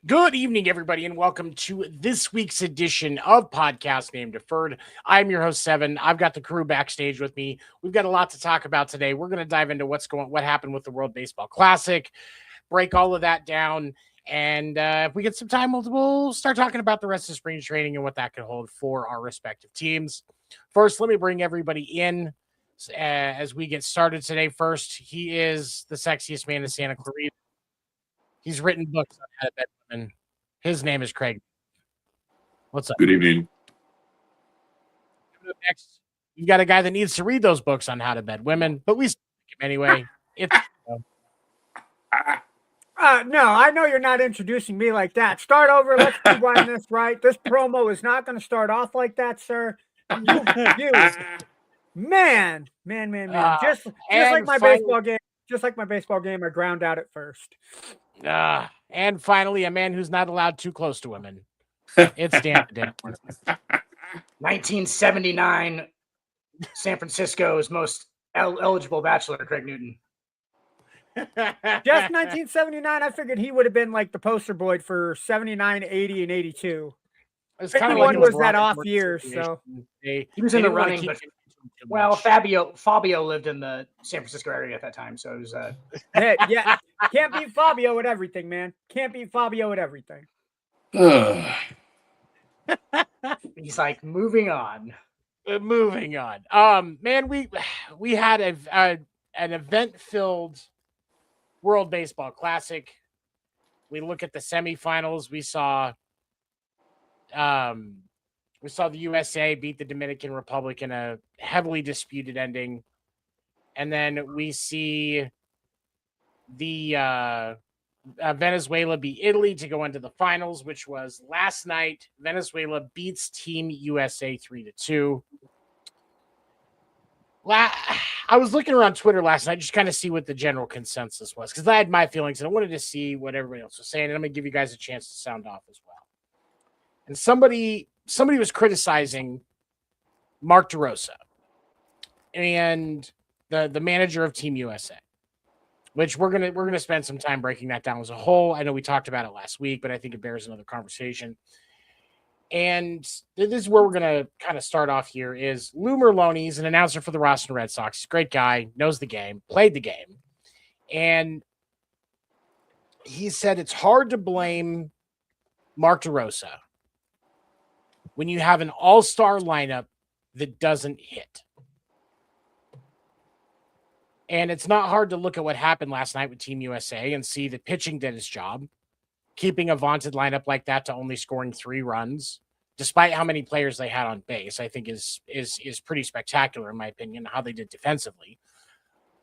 Good evening, everybody, and welcome to this week's edition of Podcast Named Deferred. I'm your host, Seven. I've got the crew backstage with me. We've got a lot to talk about today. We're going to dive into what happened with the World Baseball Classic, break all of that down, and if we get some time, we'll start talking about the rest of spring training and what that could hold for our respective teams. First, let me bring everybody in as we get started today. First, he is the sexiest man in Santa Clarita. He's written books on how to bet women. His name is Craig. What's up? Good evening. Next, you've got a guy that needs to read those books on how to bet women, but we stick him anyway. No, I know you're not introducing me like that. Start over. Let's rewind this, right? This promo is not going to start off like that, sir. Man. Just like my baseball game. Just like my baseball game, I ground out at first. And finally, a man who's not allowed too close to women. It's Dan. 1979, San Francisco's most eligible bachelor, Craig Newton. Just 1979. I figured he would have been like the poster boy for 79, 80, and 82. It's kind of like was that off year, so he was in the running. Well, Fabio lived in the San Francisco area at that time, so it was. Yeah, can't beat Fabio at everything, man. Can't beat Fabio at everything. He's like moving on. Moving on. Man, we had an event-filled World Baseball Classic. We look at the semifinals. We saw the USA beat the Dominican Republic in a heavily disputed ending. And then we see the Venezuela beat Italy to go into the finals, which was last night. Venezuela beats Team USA 3-2. I was looking around Twitter last night, just kind of see what the general consensus was, because I had my feelings and I wanted to see what everybody else was saying. And I'm going to give you guys a chance to sound off as well. And somebody was criticizing Mark DeRosa and the manager of Team USA, which we're gonna spend some time breaking that down as a whole. I know we talked about it last week, but I think it bears another conversation. And this is where we're gonna kind of start off here. Is Lou Merlone? He's an announcer for the Boston Red Sox. He's a great guy, knows the game, played the game, and he said it's hard to blame Mark DeRosa when you have an all-star lineup that doesn't hit. And it's not hard to look at what happened last night with Team USA and see that pitching did its job, keeping a vaunted lineup like that to only scoring 3 runs, despite how many players they had on base, I think is pretty spectacular, in my opinion, how they did defensively.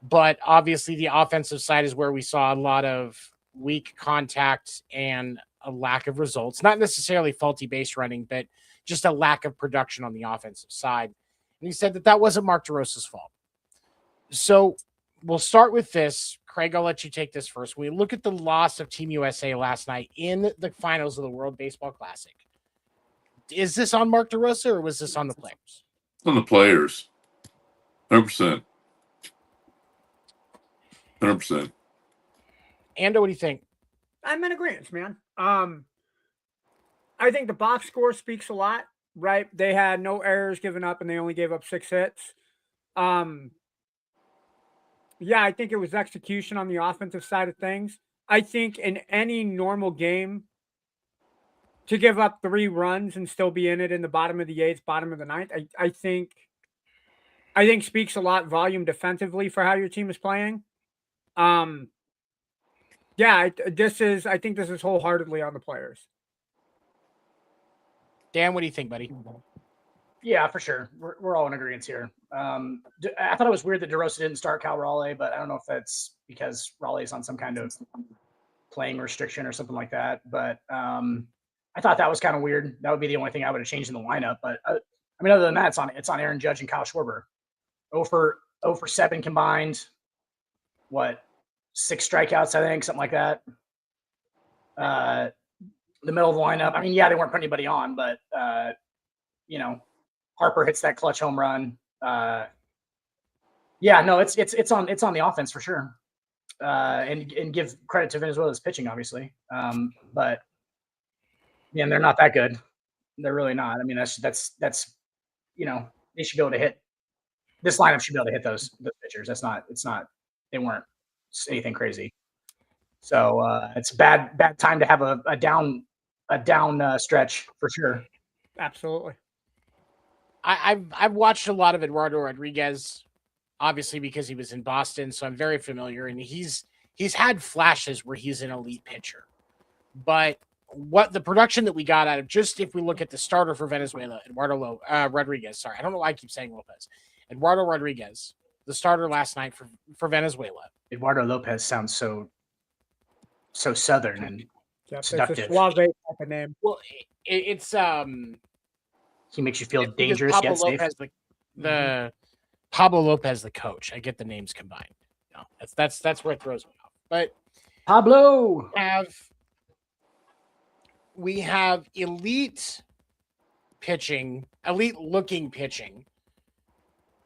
But obviously the offensive side is where we saw a lot of weak contact and a lack of results, not necessarily faulty base running, but just a lack of production on the offensive side. And he said that wasn't Mark DeRosa's fault. So we'll start with this. Craig, I'll let you take this first. We look at the loss of Team USA last night in the finals of the World Baseball Classic. Is this on Mark DeRosa or was this on the players? On the players. 100%. 100%. Ando, what do you think? I'm in agreement, man. I think the box score speaks a lot, right? They had no errors given up and they only gave up 6 hits. Yeah, I think it was execution on the offensive side of things. I think in any normal game, to give up 3 runs and still be in it in the bottom of the 8th, bottom of the 9th, I think speaks a lot volume defensively for how your team is playing. Yeah, I think this is wholeheartedly on the players. Dan, what do you think, buddy? Yeah, for sure. We're all in agreement here. I thought it was weird that DeRosa didn't start Cal Raleigh, but I don't know if that's because Raleigh's on some kind of playing restriction or something like that. But I thought that was kind of weird. That would be the only thing I would have changed in the lineup. But I mean, other than that, it's on Aaron Judge and Kyle Schwarber. 0 for 7 combined. What, 6 strikeouts? I think something like that. The middle of the lineup. I mean, yeah, they weren't putting anybody on, but Harper hits that clutch home run. Yeah, no, it's on the offense for sure. And give credit to Venezuela's pitching, obviously. But yeah, they're not that good. They're really not. I mean, that's they should be able to hit. This lineup should be able to hit those pitchers. It's not. They weren't anything crazy. So it's a bad time to have a down stretch for sure. Absolutely. I've watched a lot of Eduardo Rodriguez, obviously because he was in Boston, so I'm very familiar. And he's had flashes where he's an elite pitcher, but what the production that we got out of, just if we look at the starter for Venezuela, Eduardo Rodriguez. Sorry, I don't know why I keep saying Lopez. Eduardo Rodriguez, the starter last night for Venezuela. Eduardo Lopez sounds so southern and seductive. It's a suave type of name. Well, it's he makes you feel dangerous Pablo yet safe. Lopez, the Pablo Lopez, the coach. I get the names combined. No, that's where it throws me off. But Pablo we have elite pitching, elite looking pitching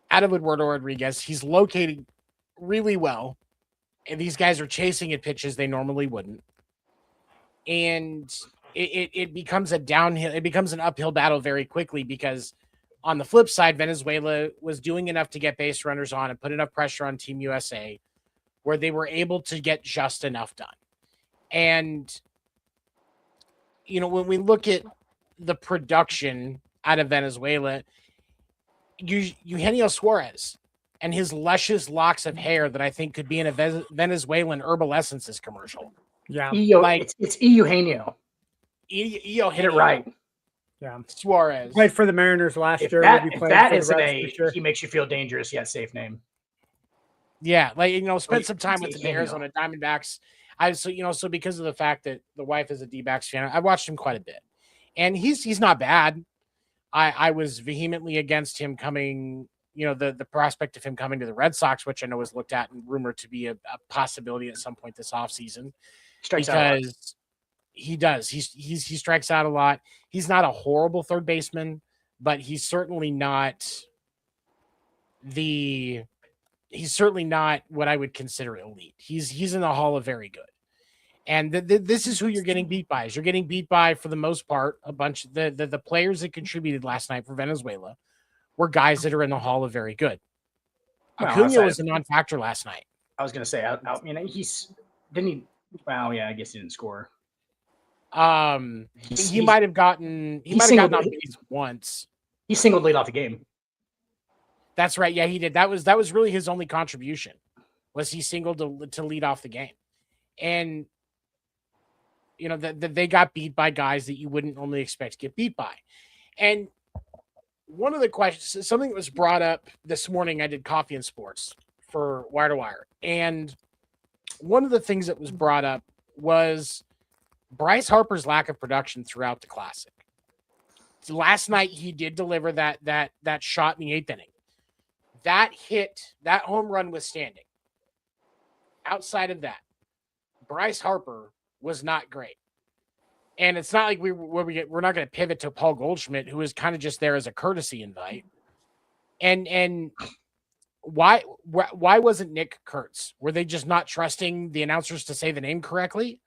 out of Eduardo Rodriguez. He's located really well, and these guys are chasing at pitches they normally wouldn't. And it becomes a downhill, it becomes an uphill battle very quickly, because on the flip side, Venezuela was doing enough to get base runners on and put enough pressure on Team USA where they were able to get just enough done. And, when we look at the production out of Venezuela, Eugenio Suarez and his luscious locks of hair that I think could be in a Venezuelan Herbal Essences commercial. Yeah. It's Eugenio. Hit it right. Yeah. Suarez. Played for the Mariners last year. If that isn't he makes you feel dangerous yet safe name. Yeah, spent some time with the Arizona Diamondbacks. So because of the fact that the wife is a D-backs fan, I watched him quite a bit. And he's not bad. I was vehemently against him coming, the prospect of him coming to the Red Sox, which I know was looked at and rumored to be a possibility at some point this offseason. Because he does. He strikes out a lot. He's not a horrible third baseman, but he's certainly not what I would consider elite. He's in the Hall of Very Good. And this is who you're getting beat by. You're getting beat by, for the most part, a bunch of the players that contributed last night for Venezuela were guys that are in the Hall of Very Good. Acuna was a non-factor last night. I was going to say, well, yeah, I guess he didn't score. He might have gotten on base once. He singled lead off the game. That's right. Yeah, he did. That was really his only contribution, was he singled to lead off the game. And that they got beat by guys that you wouldn't normally expect to get beat by. And one of the questions, something that was brought up this morning, I did Coffee and Sports for Wire to Wire. And one of the things that was brought up was Bryce Harper's lack of production throughout the Classic. Last night, he did deliver that shot in the 8th inning. That hit, that home run was standing. Outside of that, Bryce Harper was not great. And it's not like we're not going to pivot to Paul Goldschmidt, who is kind of just there as a courtesy invite. And why wasn't Nick Kurtz? Were they just not trusting the announcers to say the name correctly?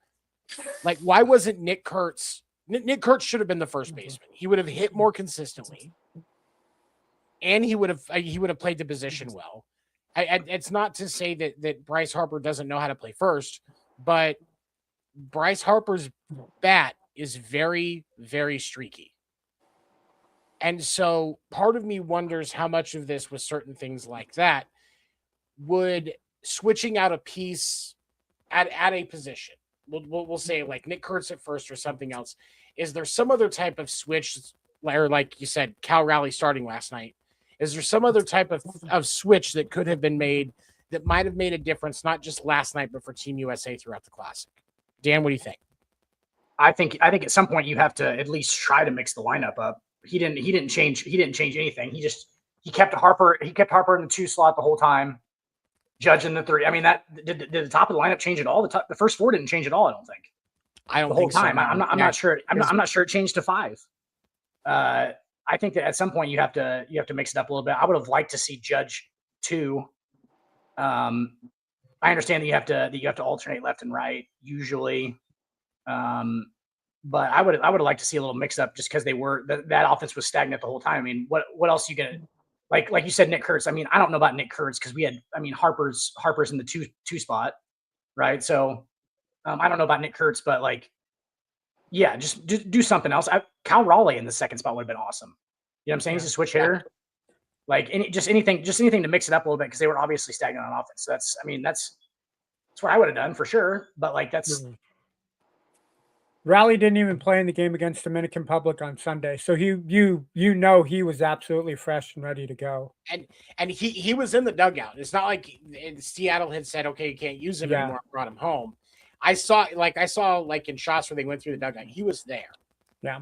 Like, why wasn't Nick Kurtz? Nick Kurtz should have been the first baseman. He would have hit more consistently, and he would have played the position well. It's not to say that Bryce Harper doesn't know how to play first, but Bryce Harper's bat is very, very streaky. And so part of me wonders how much of this was certain things like that. Would switching out a piece at a position, we'll say like Nick Kurtz at first or something else, is there some other type of switch, or like you said, Cal Raleigh starting last night? Is there some other type of switch that could have been made that might have made a difference, not just last night, but for Team USA throughout the Classic? Dan, what do you think? I think at some point you have to at least try to mix the lineup up. He didn't change anything. He kept Harper in the 2 slot the whole time. Judge in the 3. I mean, that did the top of the lineup change at all? The first 4 didn't change at all. I don't think. I don't the whole think time. So. I'm not sure. I'm not sure it changed to 5. I think that at some point you have to mix it up a little bit. I would have liked to see Judge 2. I understand that you have to alternate left and right usually, but I would have liked to see a little mix up just because that offense was stagnant the whole time. I mean, what else are you gonna like you said, Nick Kurtz. I mean, I don't know about Nick Kurtz because Harper's in the 2 spot, right? So I don't know about Nick Kurtz, but like, yeah, just do something else. Cal Raleigh in the 2nd spot would have been awesome. You know what I'm saying? He's a switch hitter. Like anything to mix it up a little bit because they were obviously stagnant on offense. So that's what I would have done for sure. But like Raleigh didn't even play in the game against Dominican Republic on Sunday, so he was absolutely fresh and ready to go. And he was in the dugout. It's not like Seattle had said, okay, you can't use him anymore. I brought him home. I saw in shots where they went through the dugout, he was there. Yeah.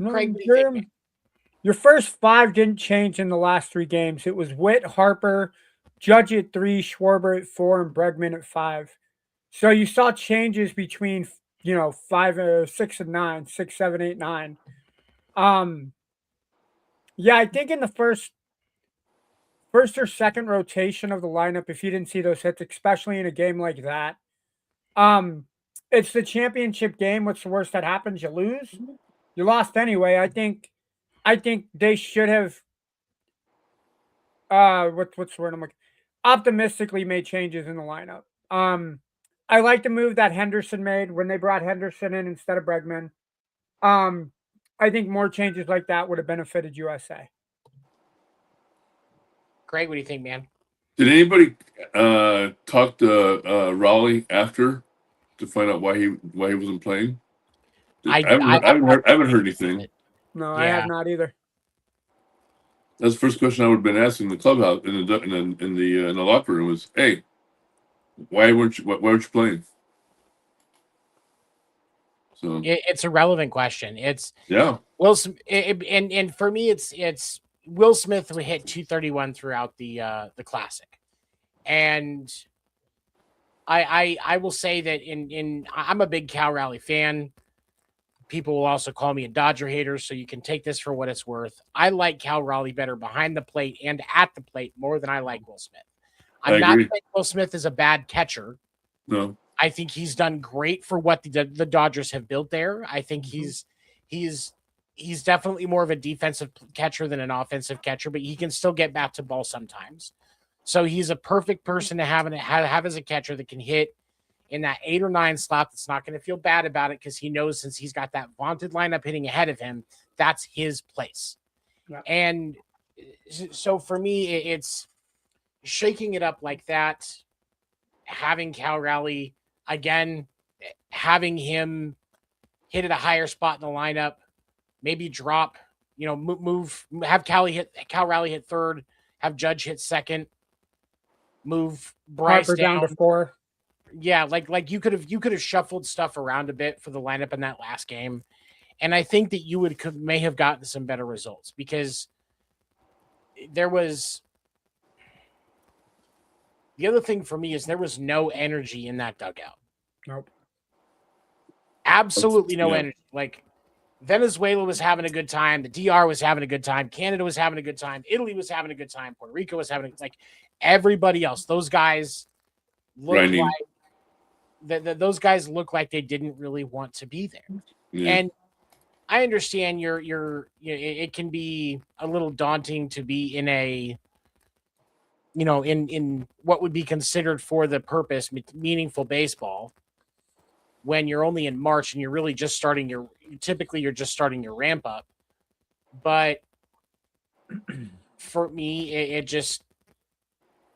Craig, your first 5 didn't change in the last 3 games. It was Witt, Harper, Judge at 3, Schwarber at 4, and Bregman at 5. So you saw changes between 5, 6, and 9, 6, 7, 8, 9. Yeah, I think in the first or second rotation of the lineup, if you didn't see those hits, especially in a game like that, it's the championship game. What's the worst that happens? You lose. You lost anyway. I think they should have what's the word I'm looking, optimistically made changes in the lineup. I like the move that Henderson made when they brought Henderson in instead of Bregman. I think more changes like that would have benefited USA. Greg, what do you think, man? Did anybody talk to Raleigh after to find out why he wasn't playing? I haven't heard anything. No, I have not either. That's the first question I would have been asking the clubhouse in the locker room was, hey, why weren't you playing? So it's a relevant question. It's Will and for me it's Will Smith hit 231 throughout the Classic, and I will say that I'm a big Cal Raleigh fan. People will also call me a Dodger hater, so you can take this for what it's worth. I like Cal Raleigh better behind the plate and at the plate more than I like Will Smith. I'm not saying Will Smith is a bad catcher. No. I think he's done great for what the Dodgers have built there. I think he's definitely more of a defensive catcher than an offensive catcher, but he can still get back to ball sometimes. So he's a perfect person to have as a catcher that can hit in that 8 or 9 slot that's not going to feel bad about it because he knows since he's got that vaunted lineup hitting ahead of him, that's his place. Yeah. And so for me, it's shaking it up like that, having Cal Raleigh, again, having him hit at a higher spot in the lineup, maybe drop, move, have Cal Raleigh hit 3rd, have Judge hit 2nd, move Bryce Harper down to 4. Yeah, like you could have shuffled stuff around a bit for the lineup in that last game, and I think that you may have gotten some better results because there was. The other thing for me is there was no energy in that dugout. Nope. Absolutely no energy. Like Venezuela was having a good time. The DR was having a good time. Canada was having a good time. Italy was having a good time. Puerto Rico was having like everybody else. Those guys look like those guys look like they didn't really want to be there. Yeah. And I understand it can be a little daunting to be in a, in what would be considered for the purpose meaningful baseball when you're only in March and you're really just starting you're just starting your ramp up. But for me,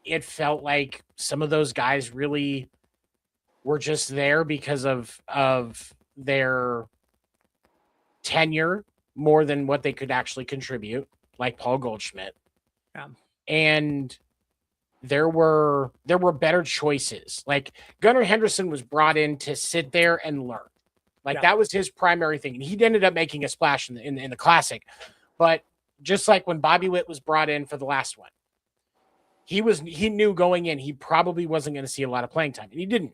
it felt like some of those guys really were just there because of their tenure more than what they could actually contribute, like Paul Goldschmidt. Yeah. And there were better choices. Like Gunnar Henderson was brought in to sit there and learn. Like that was his primary thing. And he ended up making a splash in the Classic. But just like when Bobby Witt was brought in for the last one, he knew going in he probably wasn't going to see a lot of playing time, and he didn't.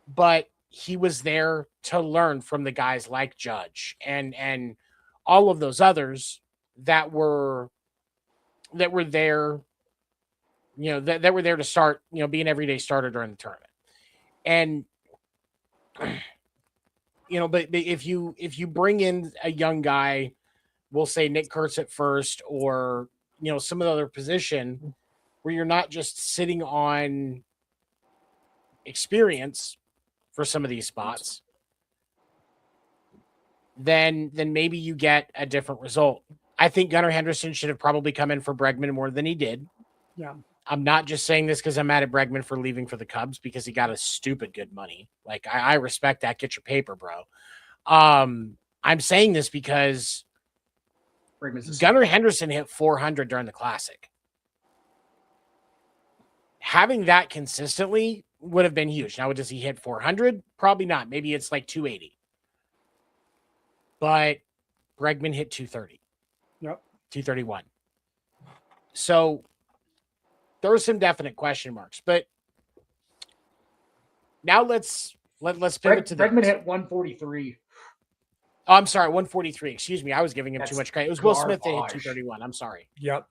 But he was there to learn from the guys like Judge and all of those others that were there, that were there to start, be an everyday starter during the tournament. And but if you bring in a young guy, we'll say Nick Kurtz at first, or some other position where you're not just sitting on experience for some of these spots, then maybe you get a different result. I think Gunnar Henderson should have probably come in for Bregman more than he did. Yeah. I'm not just saying this because I'm mad at Bregman for leaving for the Cubs because he got a stupid good money. Like I respect that. Get your paper, bro. I'm saying this because Gunnar Henderson hit 400 during the Classic. Having that consistently would have been huge. Now, does he hit 400? Probably not. Maybe it's like 280. But Bregman hit 230. Yep. 231. So there are some definite question marks. But now let's pivot to Bregman hit 143. Oh, I'm sorry, 143. Excuse me. I was giving him too much credit. It was Will Smith that hit 231. I'm sorry. Yep.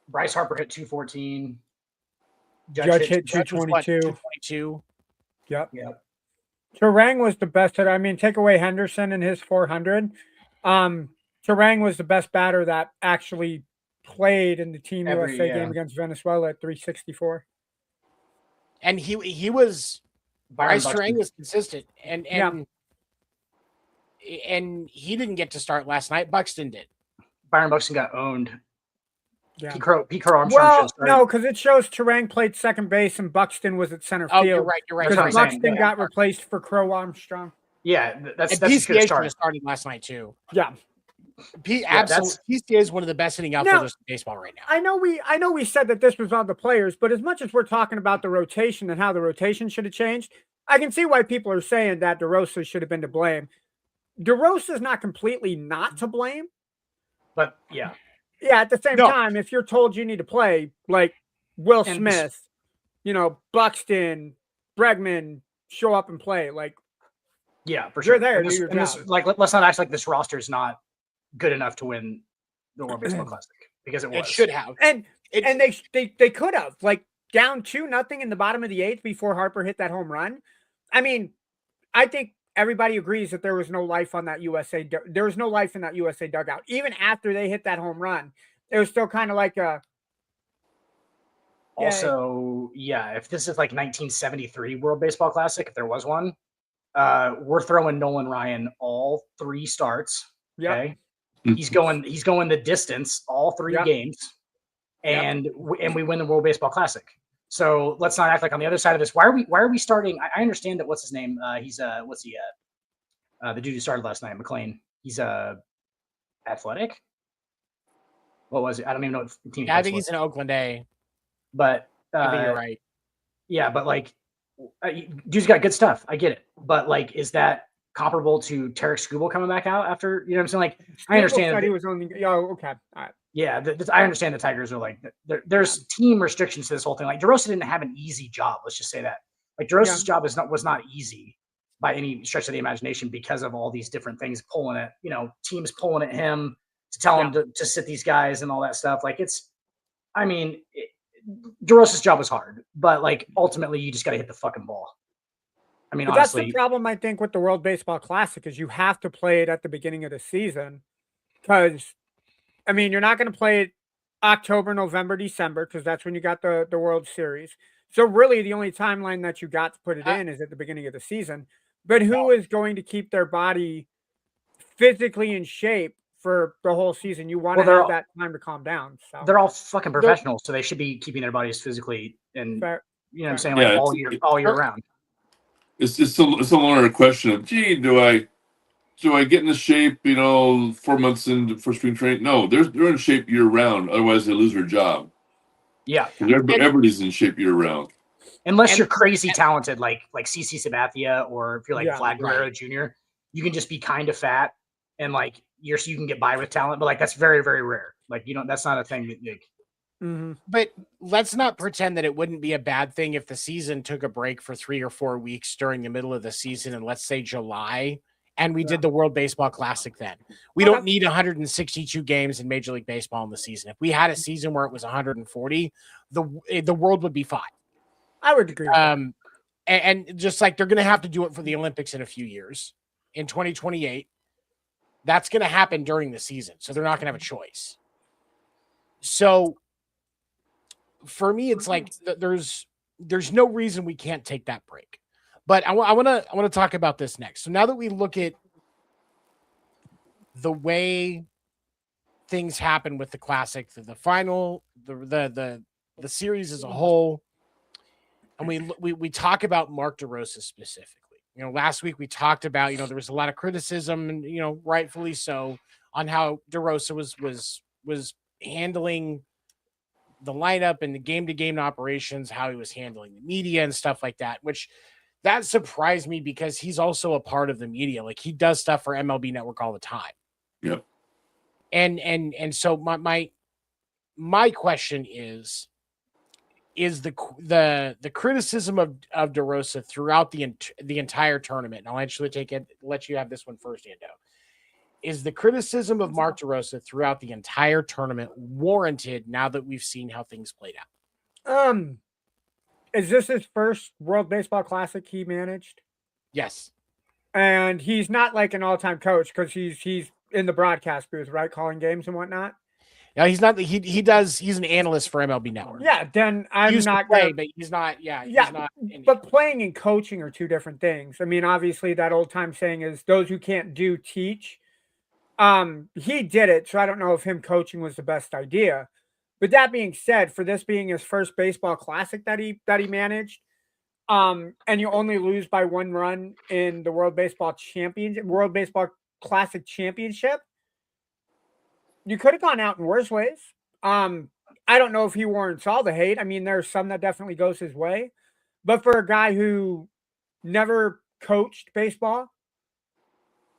Bryce Harper hit 214. Judge hit 222. 222. Yep. Turang was the best hitter. I mean, take away Henderson and his 400. Turang was the best batter that actually played in the Team USA game against Venezuela at 364. And he was Bryce Turang was consistent, and he didn't get to start last night. Buxton did. Byron Buxton got owned. Yeah. Pete Crow Armstrong. Well, no, because it shows Turang played second base and Buxton was at center field. You're right. Because Buxton got replaced for Crow Armstrong. Yeah, that's PCA should have started last night too. Yeah. Absolutely. PCA is one of the best hitting outfielders in baseball right now. I know we said that this was on the players, but as much as we're talking about the rotation and how the rotation should have changed, I can see why people are saying that DeRosa should have been to blame. DeRosa's not completely not to blame. But yeah. Yeah, at the same time, if you're told you need to play, like Will Smith, Buxton, Bregman, show up and play. Like, yeah, for sure. You're there. Let's not act like this roster is not good enough to win the World Baseball Classic because it was. It should have. And they could have, like, down 2-0 in the bottom of the 8th before Harper hit that home run. I mean, I think everybody agrees that there was no life on that USA. There was no life in that USA dugout. Even after they hit that home run, it was still kind of like a. Also, if this is like 1973 World Baseball Classic, if there was one, we're throwing Nolan Ryan all 3 starts. Okay, he's going the distance all 3 games, and we win the World Baseball Classic. So let's not act like on the other side of this. Why are we starting? I understand that. What's his name? He's the dude who started last night, McLean. He's Athletic. What was it? I don't even know what team. I think he's in Oakland A. But I think you're right. Yeah, but like, dude's got good stuff. I get it, but like, is that comparable to Tarek Skubal coming back out after? You know what I'm saying? Like, I understand that he was only. Oh, okay. All right. Yeah, I understand the Tigers are like there's team restrictions to this whole thing. Like DeRosa didn't have an easy job. Let's just say that. Like DeRosa's job was not easy by any stretch of the imagination because of all these different things pulling at, teams pulling at him to tell him to sit these guys and all that stuff. Like DeRosa's job was hard, but like ultimately you just got to hit the fucking ball. I mean, But honestly, that's the problem, I think, with the World Baseball Classic is you have to play it at the beginning of the season because, I mean, you're not going to play it October, November, December because that's when you got the World Series. So really the only timeline that you got to put it in is at the beginning of the season. But who is going to keep their body physically in shape for the whole season? You want to have that time to calm down. So they're all fucking professionals, so they should be keeping their bodies physically and fair. you know what I'm saying, like all year round. It's a longer question of, gee, do I get into shape, 4 months into for spring training? No, they're in shape year round. Otherwise, they lose their job. Yeah, everybody's in shape year round. Unless you're crazy talented, like CC Sabathia, or if you're like Vlad Guerrero Jr., you can just be kind of fat and like you can get by with talent. But like that's very, very rare. Like that's not a thing that. But let's not pretend that it wouldn't be a bad thing if the season took a break for 3 or 4 weeks during the middle of the season, and let's say July, and we did the World Baseball Classic then. We don't need 162 games in Major League Baseball in the season. If we had a season where it was 140, the world would be fine. I would agree. And just like they're going to have to do it for the Olympics in a few years, in 2028, that's going to happen during the season. So they're not going to have a choice. So for me, it's like there's no reason we can't take that break. But I want to talk about this next. So now that we look at the way things happen with the Classic, the final, the series as a whole, and we talk about Mark DeRosa specifically. Last week we talked about, there was a lot of criticism, and rightfully so, on how DeRosa was handling the lineup and the game-to-game operations, how he was handling the media and stuff like that, which that surprised me because he's also a part of the media. Like he does stuff for MLB Network all the time. Yep. And so my question is the criticism of DeRosa throughout the entire tournament. And I'll actually let you have this one first, Ando. Is the criticism of Mark DeRosa throughout the entire tournament warranted now that we've seen how things played out? Is this his first World Baseball Classic he managed? Yes. And he's not like an all-time coach because he's in the broadcast booth, right? Calling games and whatnot. No, he's not. He's an analyst for MLB Network. Yeah, then I'm not play, but he's not. Yeah, he's not. But playing and coaching are two different things. I mean, obviously, that old time saying is those who can't do teach. He did it, so I don't know if him coaching was the best idea. But that being said, for this being his first baseball classic that he managed, and you only lose by 1 run in the World Baseball Classic Championship, you could have gone out in worse ways. I don't know if he warrants all the hate. I mean, there's some that definitely goes his way, but for a guy who never coached baseball,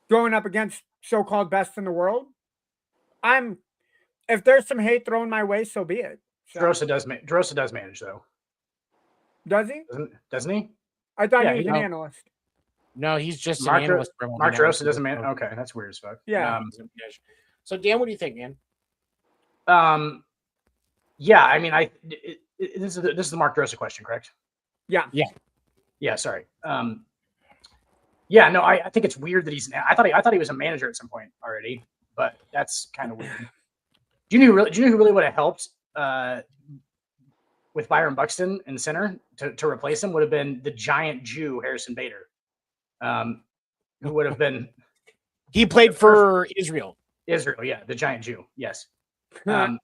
going up against so-called best in the world, if there's some hate thrown my way, so be it. So. DeRosa does manage though. Does he? Doesn't he? I thought he was an analyst. No, he's just an analyst. Mark DeRosa doesn't manage. Okay, that's weird as fuck. Yeah. So Dan, what do you think, man? Yeah. I mean, this is the Mark DeRosa question, correct? Yeah. Sorry. Yeah. No, I think it's weird that I thought he was a manager at some point already, but that's kind of weird. Do you know who really would have helped with Byron Buxton in center to replace him? Would have been the giant Jew Harrison Bader, who would have been. He played for Israel. Israel, yeah, the giant Jew. Yes. Yeah,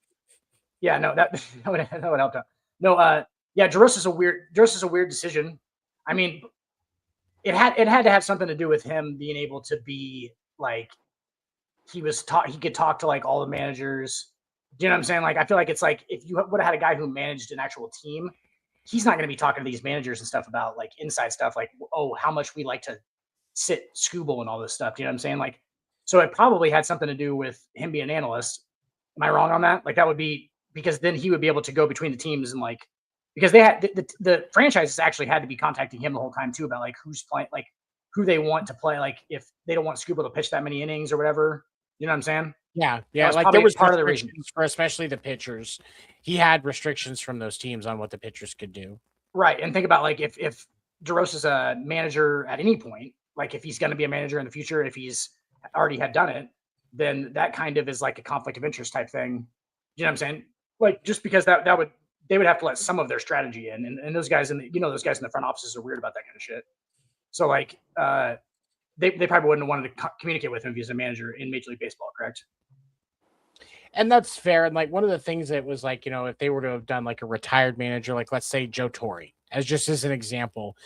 no, that would help out. No, yeah, DeRosa's a weird decision. I mean, it had to have something to do with him being able to be like he could talk to like all the managers. Do you know what I'm saying? Like, I feel like it's like if you would have had a guy who managed an actual team, he's not going to be talking to these managers and stuff about like inside stuff, like, oh, how much we like to sit Scooble and all this stuff. Do you know what I'm saying? Like, so it probably had something to do with him being an analyst. Am I wrong on that? Like, that would be because then he would be able to go between the teams and like, because they had the franchises actually had to be contacting him the whole time too about like who's playing, like who they want to play. Like if they don't want Scuba to pitch that many innings or whatever, you know what I'm saying? Yeah. was Like probably there was part of the reason. restrictions for especially the pitchers. He had restrictions from those teams on what the pitchers could do. Right. And think about like if DeRosa's a manager at any point, like if he's going to be a manager in the future, if he's already had done it, then that kind of is like a conflict of interest type thing. You know what I'm saying? Like just because they would have to let some of their strategy in, and those guys those guys in the front offices are weird about that kind of shit. So like they probably wouldn't have wanted to communicate with him if he's a manager in Major League Baseball, correct? And that's fair. And like one of the things that was like, if they were to have done like a retired manager, like let's say Joe Torre, as an example,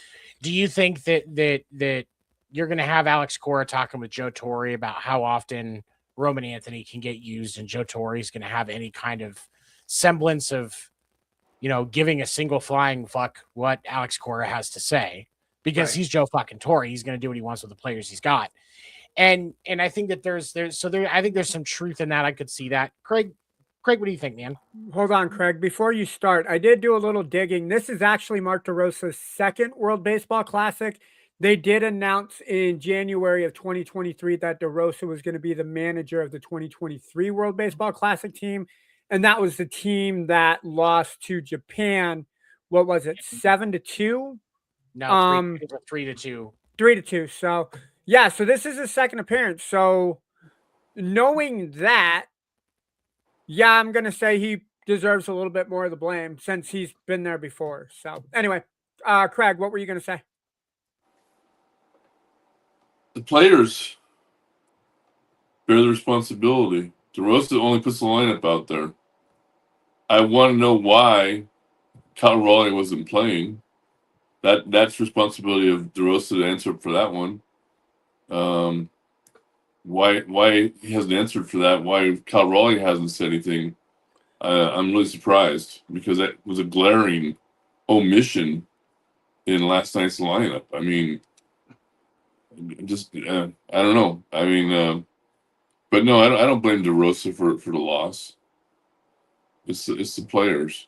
do you think that you're going to have Alex Cora talking with Joe Torre about how often Roman Anthony can get used, and Joe Torre is going to have any kind of semblance of, giving a single flying fuck what Alex Cora has to say, because he's Joe fucking Torre. He's going to do what he wants with the players he's got. And I think that I think there's some truth in that. I could see that. Craig, what do you think, man? Hold on, Craig. Before you start, I did do a little digging. This is actually Mark DeRosa's second World Baseball Classic. They did announce in January of 2023 that DeRosa was going to be the manager of the 2023 World Baseball Classic team. And that was the team that lost to Japan. What was it? 7-2? No, 3-2. 3-2. So yeah, so this is his second appearance. So knowing that, yeah, I'm going to say he deserves a little bit more of the blame since he's been there before. So anyway, Craig, what were you going to say? The players bear the responsibility. DeRosa only puts the lineup out there. I want to know why Kyle Raleigh wasn't playing. That's responsibility of DeRosa to answer for that one. Why he hasn't answered for that? Why Kyle Raleigh hasn't said anything? I'm really surprised, because that was a glaring omission in last night's lineup. I mean, just I don't know. I mean, but no, I don't blame DeRosa for the loss. It's the players.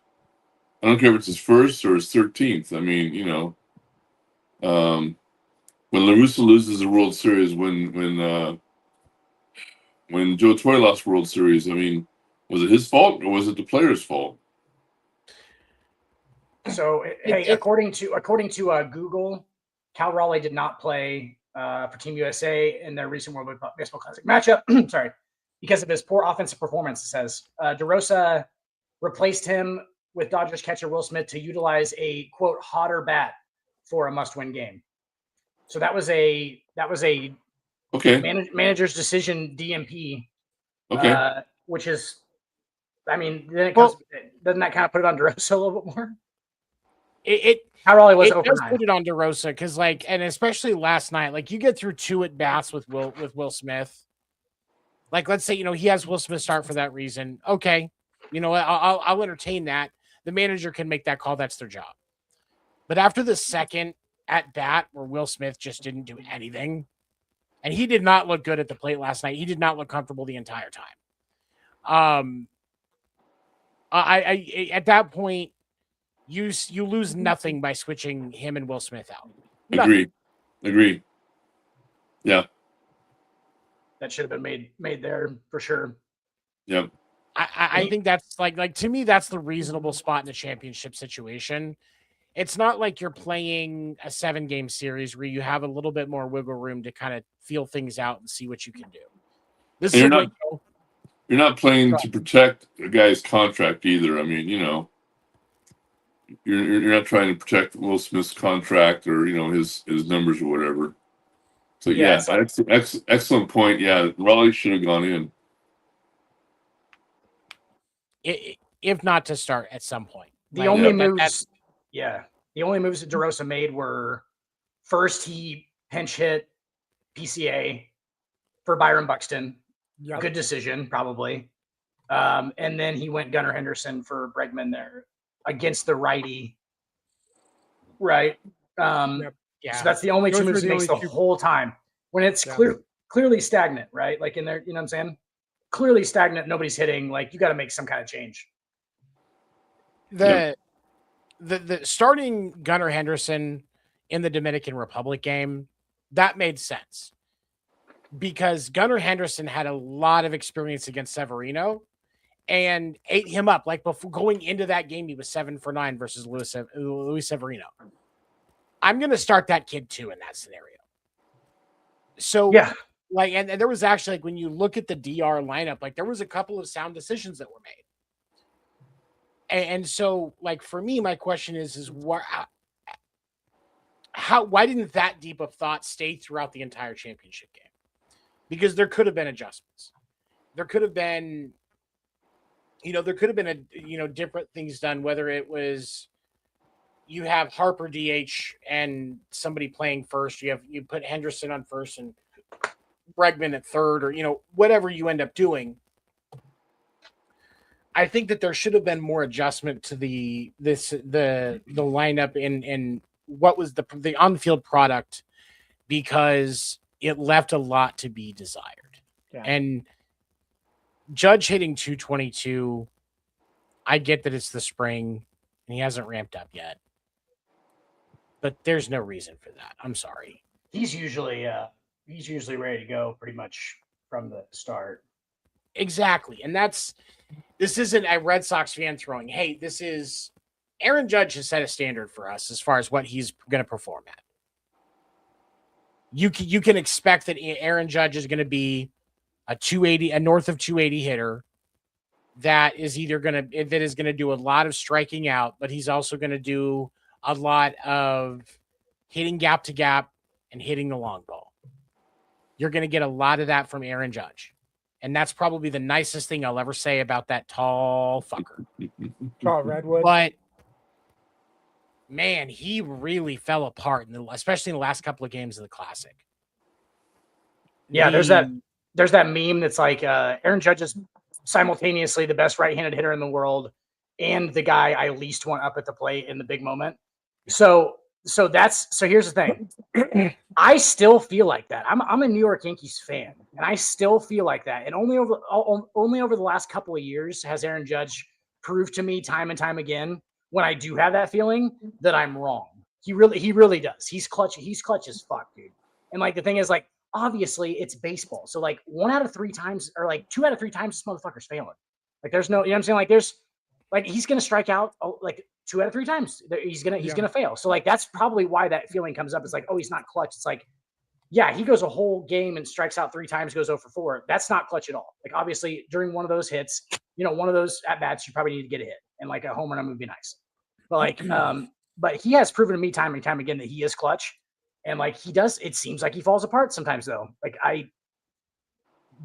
I don't care if it's his first or his 13th. I mean, when La Russa loses the World Series, when Joe Torre lost World Series, I mean, was it his fault or was it the players' fault? So, according to Google, Cal Raleigh did not play for Team USA in their recent World Baseball Classic matchup. Sorry, because of his poor offensive performance. It says DeRosa replaced him with Dodgers catcher Will Smith to utilize a quote hotter bat for a must-win game. So that was a Okay. Manager's decision DMP. Okay. Which is, I mean, then doesn't that kind of put it on DeRosa a little bit more? How Raleigh was over does put it on DeRosa, because and especially last night, like you get through 2 at bats with Will Smith. Like let's say he has Will Smith start for that reason. Okay, I'll entertain that. The manager can make that call. That's their job. But after the second at bat where Will Smith just didn't do anything, and he did not look good at the plate last night. He did not look comfortable the entire time. I at that point, you lose nothing by switching him and Will Smith out. Agree. Yeah. That should have been made there for sure. Yep. I think that's like to me, that's the reasonable spot in the championship situation. It's not like you're playing a 7-game series where you have a little bit more wiggle room to kind of feel things out and see what you can do. This is you're not playing to protect a guy's contract either. I mean, you're not trying to protect Will Smith's contract or his numbers or whatever. So yeah, that's excellent point. Yeah, Raleigh should have gone in. If not to start at some point. The only moves that DeRosa made were first he pinch hit PCA for Byron Buxton. Yep. Good decision, probably. And then he went Gunnar Henderson for Bregman there against the righty. Right. Yep. Yeah. So that's the only 2 moves he makes the whole time. When it's clearly stagnant, right? Like in there, you know what I'm saying? Clearly stagnant, nobody's hitting. Like you got to make some kind of change. The starting Gunnar Henderson in the Dominican Republic game that made sense because Gunnar Henderson had a lot of experience against Severino and ate him up. Like before going into that game, he was 7 for 9 versus Luis Severino. I'm going to start that kid too in that scenario. So Yeah. like, and there was actually like when you look at the DR lineup, like there was a couple of sound decisions that were made. And so, like for me, my question is why didn't that deep of thought stay throughout the entire championship game? Because there could have been adjustments. There could have been, different things done. Whether it was you have Harper DH and somebody playing first, you put Henderson on first and Bregman at third, or whatever you end up doing. I think that there should have been more adjustment to the lineup and what was the on-field product, because it left a lot to be desired. Yeah. And Judge hitting 222, I get that it's the spring and he hasn't ramped up yet, but there's no reason for that. I'm sorry. He's usually ready to go pretty much from the start. Exactly. And this isn't a Red Sox fan throwing, hey, this is Aaron Judge has set a standard for us as far as what he's going to perform at. You can expect that Aaron Judge is going to be a north of 280 hitter that is going to do a lot of striking out, but he's also going to do a lot of hitting gap to gap and hitting the long ball. You're going to get a lot of that from Aaron Judge. And that's probably the nicest thing I'll ever say about that tall fucker. Tall redwood. But man, he really fell apart, especially in the last couple of games of the Classic. Yeah, there's that meme that's like Aaron Judge is simultaneously the best right-handed hitter in the world and the guy I least want up at the plate in the big moment. So here's the thing. I still feel like that. I'm a New York Yankees fan, and I still feel like that. And only over the last couple of years has Aaron Judge proved to me time and time again, when I do have that feeling, that I'm wrong. He really does. He's clutch as fuck, dude. And like the thing is, like, obviously it's baseball. So like 1 out of 3 times, or like 2 out of 3 times, this motherfucker's failing. Like there's no, you know what I'm saying? Like there's like he's gonna strike out like 2 out of 3 times. He's gonna fail. So like that's probably why that feeling comes up. It's like, oh, he's not clutch. It's like, yeah, he goes a whole game and strikes out 3 times, goes 0 for 4. That's not clutch at all. Like obviously during one of those hits, one of those at bats, you probably need to get a hit, and like a home run would be nice. But like, but he has proven to me time and time again that he is clutch, and like he does. It seems like he falls apart sometimes though.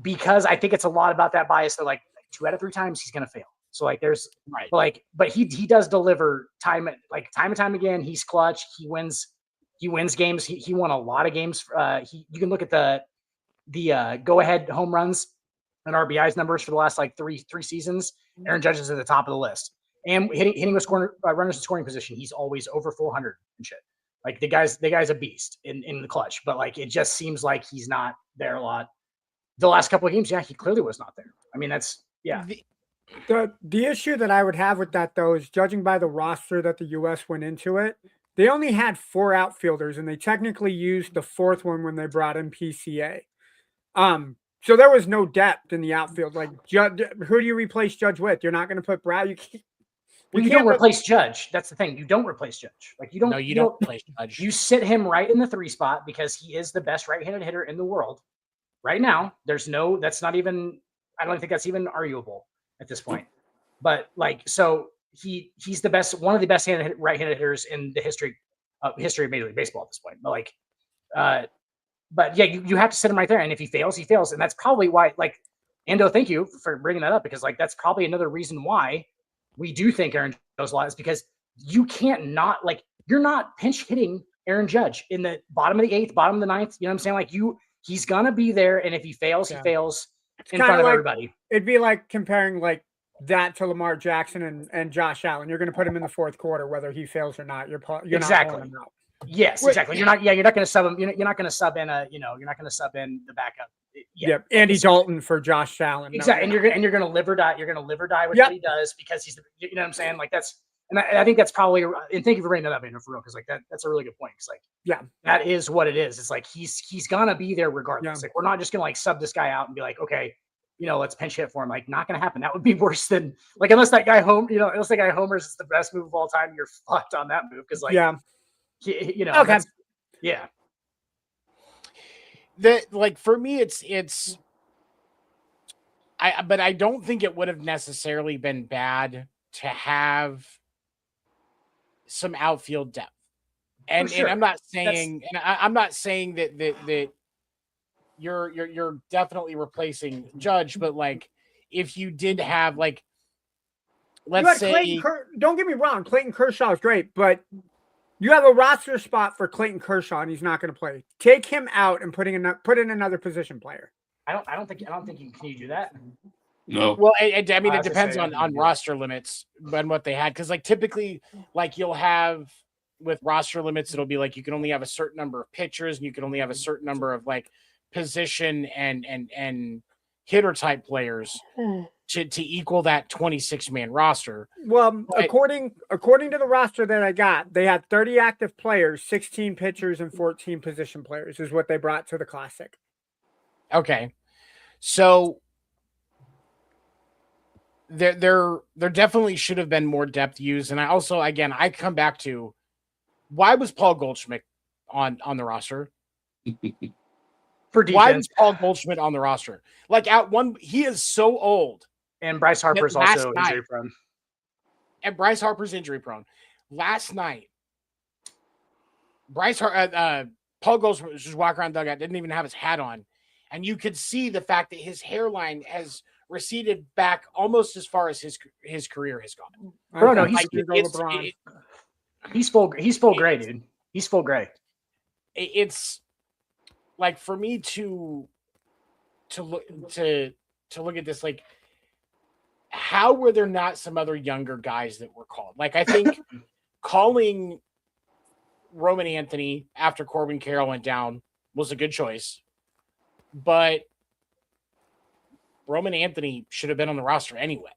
Because I think it's a lot about that bias. That like 2 out of 3 times he's gonna fail. So like there's right. But he does deliver time and time again. He's clutch. He wins games. He won a lot of games. You can look at the go ahead home runs and RBIs numbers for the last like three seasons. Aaron Judge is at the top of the list, and hitting with runners in scoring position. He's always over 400 and shit. Like the guy's a beast in the clutch, but like it just seems like he's not there a lot. The last couple of games, yeah, he clearly was not there. I mean, that's The issue that I would have with that, though, is judging by the roster that the U.S. went into it, they only had 4 outfielders, and they technically used the 4th one when they brought in PCA. So there was no depth in the outfield. Like, who do you replace Judge with? You're not going to put Brad. You don't replace Judge. That's the thing. You don't replace Judge. Like you don't. No, you don't replace Judge. You sit him right in the 3 spot because he is the best right-handed hitter in the world right now. That's not even. I don't think that's even arguable at this point. But like, so he's the best, one of the best right-handed hitters in the history of Major League Baseball at this point. But like, but yeah, you have to sit him right there. And if he fails, he fails. And that's probably why, like, Ando, thank you for bringing that up, because like that's probably another reason why we do think Aaron Judge a lot, is because you can't not, like, you're not pinch hitting Aaron Judge in the bottom of the 8th, bottom of the 9th. You know what I'm saying? Like he's gonna be there, and if he fails, he fails in front of everybody. It'd be like comparing like that to Lamar Jackson and Josh Allen. You're going to put him in the 4th quarter, whether he fails or not. You're exactly. Not him out. Yes, exactly. You're not going to sub him. You're not going to sub in you're not going to sub in the backup. Yeah, Andy Dalton for Josh Allen. Exactly. And you're going to live or die. You're going to live or die with what he does, because he's you know what I'm saying? Like that's And I think that's probably, and thank you for bringing that up, Andrew, for real, because like that's a really good point. Because like, Yeah. that is what it is. It's like he's gonna be there regardless. Yeah. Like, we're not just gonna like sub this guy out and be like, okay, let's pinch hit for him. Like, not gonna happen. That would be worse than like unless that guy homers, it's the best move of all time. You're fucked on that move because like, Yeah. okay. Yeah. That, like, for me, but I don't think it would have necessarily been bad to have some outfield depth. And sure. I'm not saying, I'm not saying that you're definitely replacing Judge, but like if you did have like, let's say, don't get me wrong, Clayton Kershaw is great, but you have a roster spot for Clayton Kershaw and he's not going to play. Take him out and put in another position player. I don't think can you do that? No. Well, I mean, it depends on roster limits and what they had. Because like typically, like you'll have with roster limits, it'll be like you can only have a certain number of pitchers and you can only have a certain number of like position and hitter type players to equal that 26-man roster. Well, but according to the roster that I got, they had 30 active players, 16 pitchers, and 14 position players is what they brought to the Classic. Okay, so there definitely should have been more depth used, and I come back to why was Paul Goldschmidt on the roster? For defense. Why was Paul Goldschmidt on the roster? Like he is so old. And Bryce Harper's also injury prone. And Bryce Harper's injury prone. Last night, Paul Goldschmidt was just walking around dugout, didn't even have his hat on. And you could see the fact that his hairline has receded back almost as far as his career has gone. Bro, no, he's full gray, dude. He's full gray. It's like for me to look at this, like, how were there not some other younger guys that were called? Like, I think calling Roman Anthony after Corbin Carroll went down was a good choice, but Roman Anthony should have been on the roster anyway.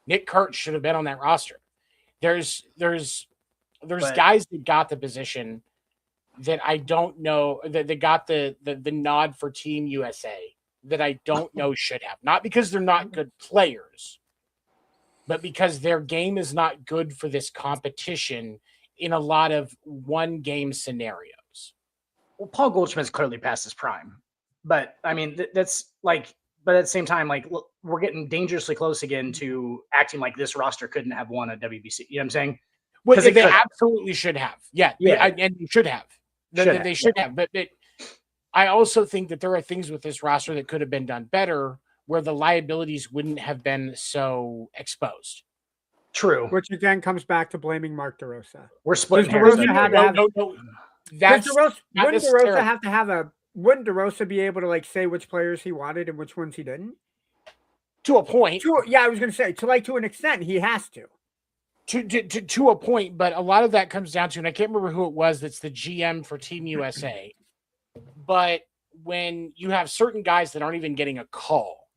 Nick Kurtz should have been on that roster. There's guys that got the position that I don't know that they got the nod for Team USA that I don't know should have. Not because they're not good players, but because their game is not good for this competition in a lot of one-game scenarios. Well, Paul Goldschmidt's clearly past his prime. But, I mean, that's like, but at the same time, like, look, we're getting dangerously close again to acting like this roster couldn't have won a WBC. You know what I'm saying? Well, they absolutely should have. Yeah. And you should have. They should have. But I also think that there are things with this roster that could have been done better where the liabilities wouldn't have been so exposed. True. Which again comes back to blaming Mark DeRosa. We're splitting hairs. Wouldn't DeRosa be able to like say which players he wanted and which ones he didn't? To a point. I was going to say to an extent he has to. To a point, but a lot of that comes down to, and I can't remember who it was that's the GM for Team USA, but when you have certain guys that aren't even getting a call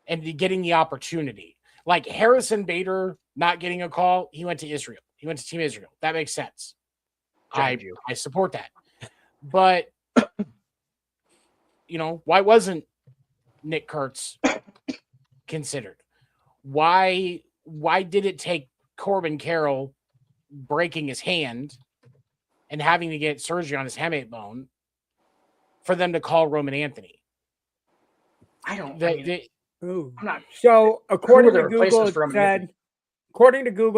and getting the opportunity, like Harrison Bader not getting a call, he went to Israel. He went to Team Israel. That makes sense. I support that. But, why wasn't Nick Kurtz considered? Why did it take Corbin Carroll breaking his hand and having to get surgery on his hamate bone for them to call Roman Anthony? I'm not. So according to Google,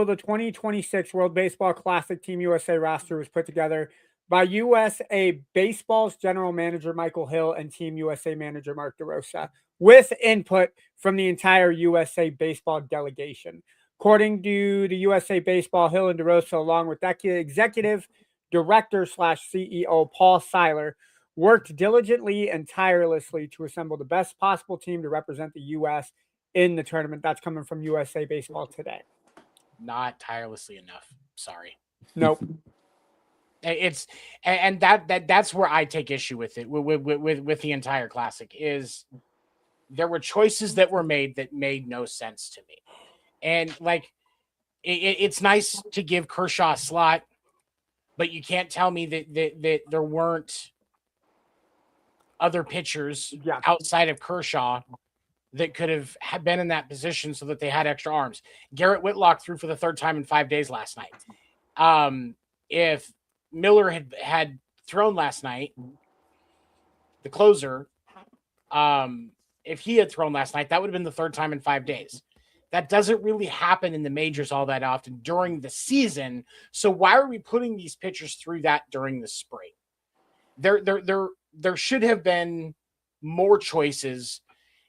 the 2026 World Baseball Classic Team USA roster was put together by USA Baseball's general manager Michael Hill and Team USA manager Mark DeRosa, with input from the entire USA Baseball delegation. According to the USA Baseball, Hill and DeRosa, along with executive director / CEO Paul Seiler, worked diligently and tirelessly to assemble the best possible team to represent the U.S. in the tournament. That's coming from USA Baseball Today. Not tirelessly enough. Sorry. Nope. That's where I take issue with it, with the entire Classic, is there were choices that were made that made no sense to me. And like, it's nice to give Kershaw a slot, but you can't tell me that there weren't other pitchers outside of Kershaw that could have been in that position so that they had extra arms. Garrett Whitlock threw for the third time in 5 days last night. If Miller had thrown last night, the closer, if he had thrown last night, that would have been the third time in 5 days. That doesn't really happen in the majors all that often during the season. So why are we putting these pitchers through that during the spring? There should have been more choices,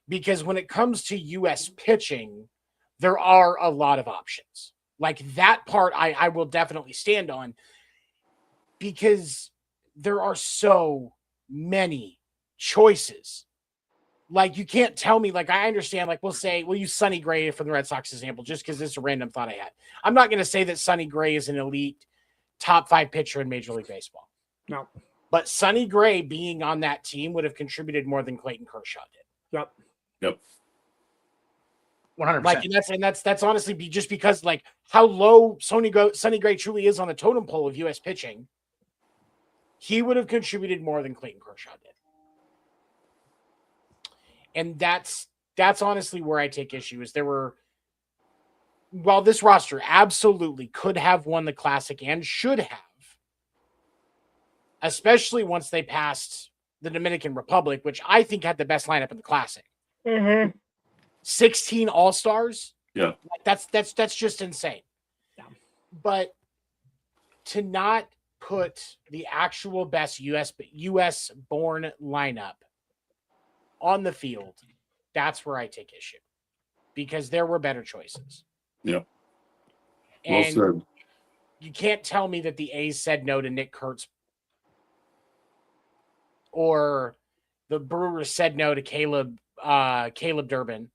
because when it comes to U.S. pitching, there are a lot of options. Like that part I will definitely stand on, because there are so many choices. Like, you can't tell me, like, I understand, like, we'll use Sonny Gray for the Red Sox example, just because this is a random thought I had. I'm not going to say that Sonny Gray is an elite top 5 pitcher in Major League Baseball. No. But Sonny Gray being on that team would have contributed more than Clayton Kershaw did. Yep. 100%. Like, and that's honestly just because, like, how low Sonny Gray truly is on the totem pole of U.S. pitching. He would have contributed more than Clayton Kershaw did. And that's honestly where I take issue, is while this roster absolutely could have won the Classic and should have, especially once they passed the Dominican Republic, which I think had the best lineup in the Classic. 16 All-Stars. Yeah. Like, that's just insane. Yeah. But to not put the actual best US born lineup on the field, that's where I take issue, because there were better choices. Yeah. Well And said. you can't tell me that the A's said no to Nick Kurtz, or the Brewers said no to Caleb Durbin,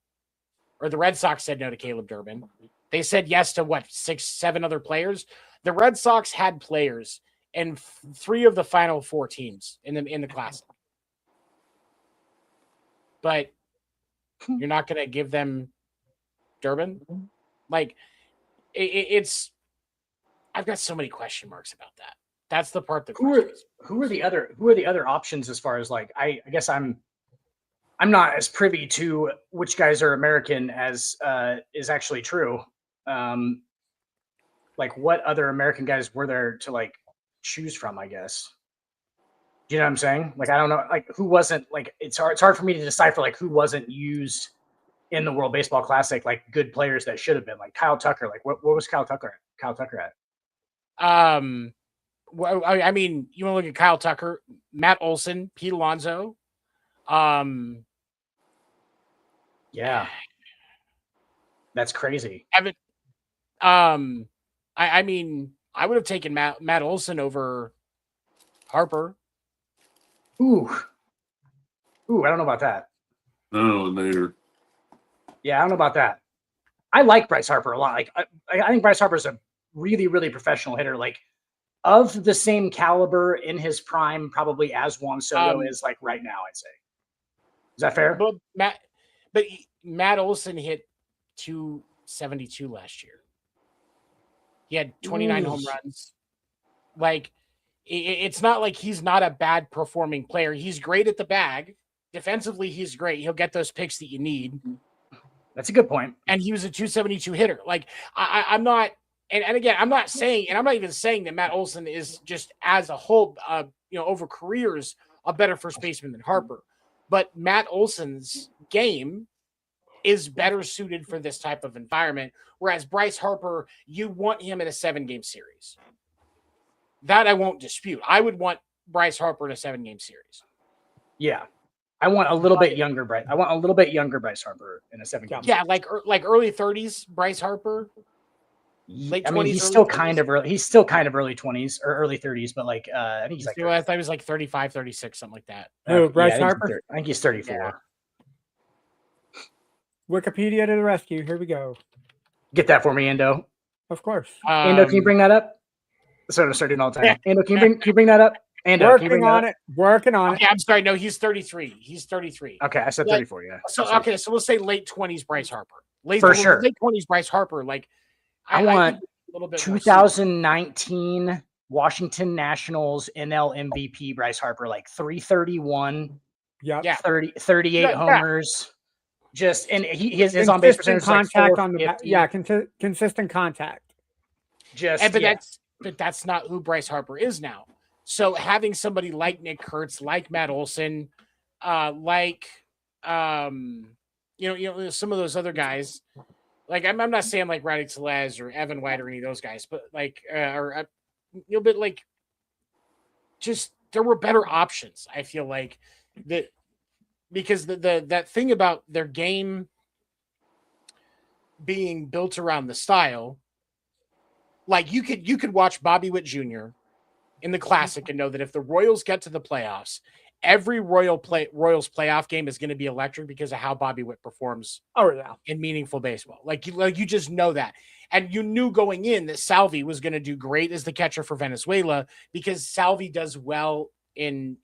or the Red Sox said no to Caleb Durbin. They said yes to 6, 7 other players. The Red Sox had players in 3 of the final 4 teams in the Classic. But you're not going to give them Durbin? Like, it's I've got so many question marks about that. That's the part that who are the other options, as far as, like, I guess I'm not as privy to which guys are American as is actually true. Like, what other American guys were there to, like, choose from, I guess. You know what I'm saying? Like, I don't know, like, who wasn't, like, it's hard for me to decipher, like, who wasn't used in the World Baseball Classic, like, good players that should have been, like Kyle Tucker. Like, what was Kyle Tucker at? Well, I mean, you want to look at Kyle Tucker, Matt Olson, Pete Alonso. Yeah. That's crazy. Evan, I mean, I would have taken Matt Olson over Harper. Ooh, I don't know about that. No, later. Yeah, I don't know about that. I like Bryce Harper a lot. Like, I think Bryce Harper is a really, really professional hitter. Like, of the same caliber in his prime, probably as Juan Soto is, like, right now, I'd say. Is that fair? But Matt Olson hit 272 last year. He had 29 home runs. Like, it's not like he's not a bad performing player. He's great at the bag. Defensively, he's great. He'll get those picks that you need. That's a good point. And he was a 272 hitter. Like, I'm not, and again, I'm not saying, and I'm not even saying that Matt Olson is just as a whole, over careers, a better first baseman than Harper. But Matt Olson's game is better suited for this type of environment. Whereas Bryce Harper, you want him in a 7-game series. That I won't dispute. I would want Bryce Harper in a 7-game series. Yeah. I want a little bit younger Bryce. Harper in a 7-game. Yeah, like early 30s Bryce Harper. Late 20s. I mean, he's still kind of early 20s or early 30s, but, like, I think he's like, I thought he was like 35, 36, something like that. Bryce Harper? I think he's 34. Yeah. Wikipedia to the rescue. Here we go. Get that for me, Endo. Of course. Endo, can you bring that up? That's what I start doing all the time. Endo, can you bring that up? Endo, Working on it. Okay, I'm sorry. No, he's 33. He's 33. Okay, I said 34. Yeah. So we'll say late 20s Bryce Harper. Late For sure. late 20s Bryce Harper. Like I I want think a little bit more 2019 Washington Nationals NL MVP Bryce Harper, like 331, Yep. Yeah. 38 Yeah. homers. Just and his on base percentage is like contact on the 450. consistent contact. Just but that's not who Bryce Harper is now. So having somebody like Nick Kurtz, like Matt Olson, like some of those other guys, like I'm not saying like Rowdy Tellez or Evan White or any of those guys, but like but like just there were better options. I feel like that because that thing about their game being built around the style, like you could watch Bobby Witt Jr. in the Classic and know that if the Royals get to the playoffs, every Royals playoff game is going to be electric because of how Bobby Witt performs in meaningful baseball. Like you just know that. And you knew going in that Salvi was going to do great as the catcher for Venezuela because Salvi does well in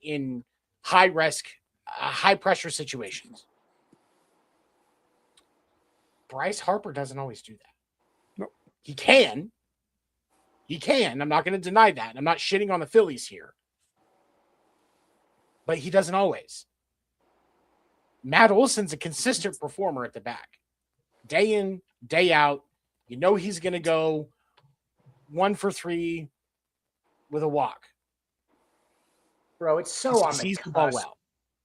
high risk, high pressure situations. Bryce Harper doesn't always do that. Nope. He can. I'm not going to deny that. I'm not shitting on the Phillies here. But he doesn't always. Matt Olson's a consistent performer at the back. Day in, day out. You know he's going to go 1 for 3 with a walk. Bro, it's so on the sees cusp. the ball well.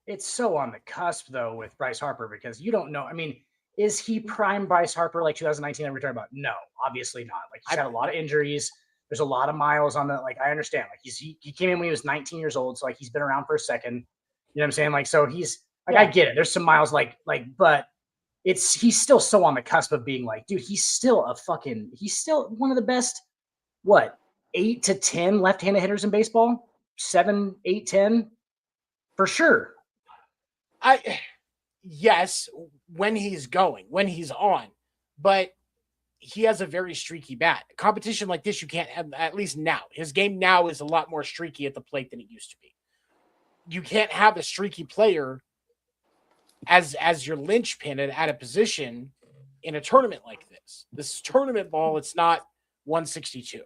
It's so on the cusp, though, with Bryce Harper because you don't know. I mean, is he prime Bryce Harper like 2019 that we're talking about? No, obviously not. Like he's had a lot of injuries. There's a lot of miles on the. Like I understand. Like he came in when he was 19 years old, so like he's been around for a second. You know what I'm saying? Like so he's like I get it. There's some miles but he's still so on the cusp of being like, dude, he's still one of the best. What 8 to 10 left-handed hitters in baseball? 7, 8, 10 for sure. Yes, when he's on, but he has a very streaky bat. Competition like this, you can't have, at least now. His game now is a lot more streaky at the plate than it used to be. You can't have a streaky player as your linchpin at a position in a tournament like this. This is tournament ball. It's not 162.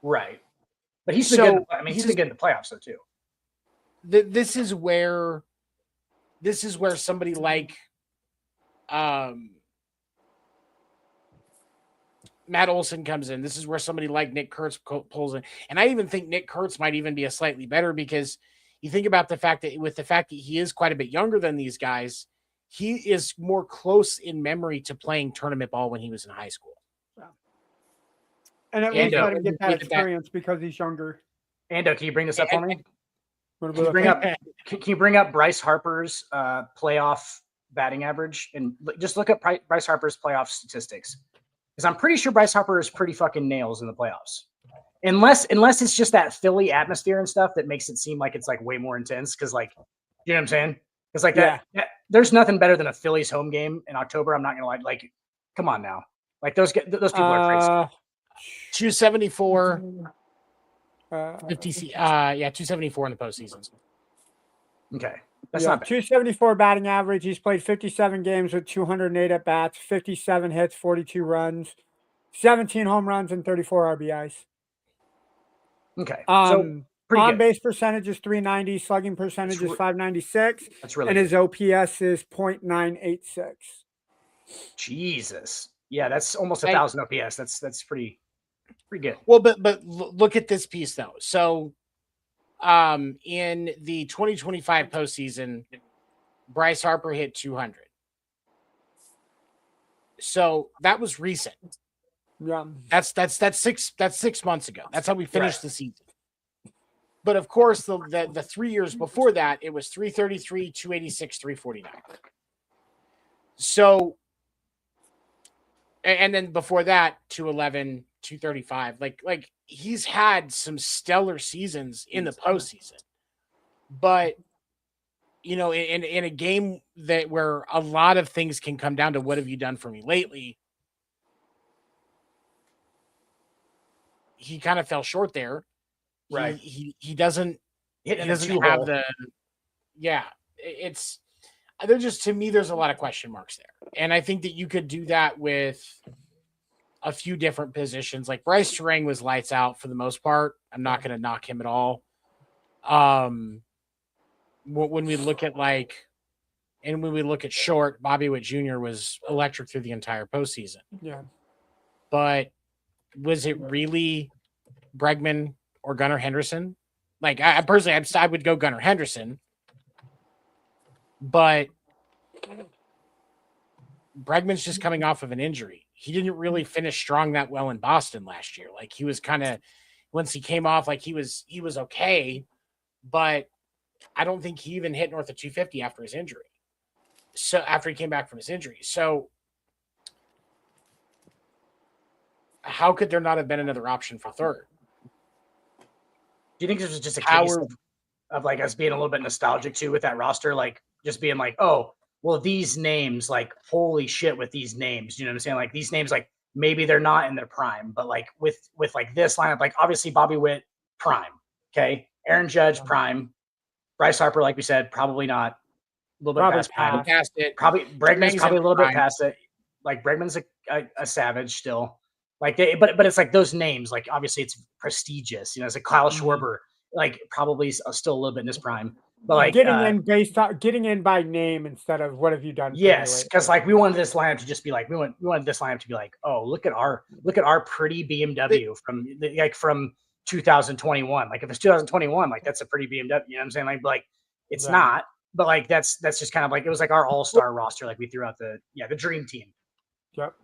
Right. But he's been good. I mean, he's been good in the playoffs though too. This is where somebody like Matt Olson comes in. This is where somebody like Nick Kurtz pulls in. And I even think Nick Kurtz might even be a slightly better because you think about the fact that he is quite a bit younger than these guys, he is more close in memory to playing tournament ball when he was in high school. And at least let him get that experience because he's younger. Ando, can you bring this up for me? Can you bring up Bryce Harper's playoff batting average and just look up Bryce Harper's playoff statistics? Because I'm pretty sure Bryce Harper is pretty fucking nails in the playoffs. Unless it's just that Philly atmosphere and stuff that makes it seem like it's like way more intense. Because like, you know what I'm saying? It's like that. There's nothing better than a Phillies home game in October. I'm not gonna lie. Like, come on now. Like those people are crazy. 274. 274 in the postseason. Okay. That's not bad. 274 batting average. He's played 57 games with 208 at bats, 57 hits, 42 runs, 17 home runs, and 34 RBIs. Okay. So on base percentage is 390, slugging percentage is 596. That's really and his OPS is .986. Jesus. Yeah, that's almost 1,000 OPS. That's pretty good. Well, but look at this piece though. So in the 2025 postseason, Bryce Harper hit 200. So that was recent. Yeah. That's 6 months ago. That's how we finished the season. But of course, the 3 years before that, it was 333, 286, 349. So, and then before that, 211, 235. Like he's had some stellar seasons in the postseason. But you know, in a game where a lot of things can come down to what have you done for me lately, he kind of fell short there. Right. He doesn't have the. Yeah, it's. They're just, to me, there's a lot of question marks there. And I think that you could do that with a few different positions. Like Bryce Terang was lights out for the most part. I'm not going to knock him at all. When we look at when we look at short, Bobby Witt Jr. was electric through the entire postseason. Yeah. But was it really Bregman or Gunnar Henderson? Like, I personally, I would go Gunnar Henderson. But Bregman's just coming off of an injury. He didn't really finish strong that well in Boston last year. Like, he was kind of, once he came off, like he was okay, but I don't think he even hit north of 250 after his injury. So after he came back from his injury. So how could there not have been another option for third? Do you think this was just a case of like us being a little bit nostalgic too with that roster? Like just being like, oh, well, these names, like, holy shit with these names. You know what I'm saying? Like these names, like maybe they're not in their prime, but like with like this lineup, like obviously Bobby Witt, prime. Okay. Aaron Judge, prime. Bryce Harper, like we said, probably not. A little bit Probably past prime. Past it. Probably Bregman's probably a little bit prime. past it. Like Bregman's a savage still. Like but it's like those names, like obviously it's prestigious. You know, it's like Kyle Schwarber, like probably still a little bit in his prime. But like getting in by name instead of what have you done? Yes, because like we wanted this lineup to just be like we wanted this lineup to be like, oh, look at our pretty BMW from 2021. Like if it's 2021, like that's a pretty BMW. You know what I'm saying? Like it's not, but like that's just kind of like it was like our all-star roster. Like we threw out the dream team. Yep.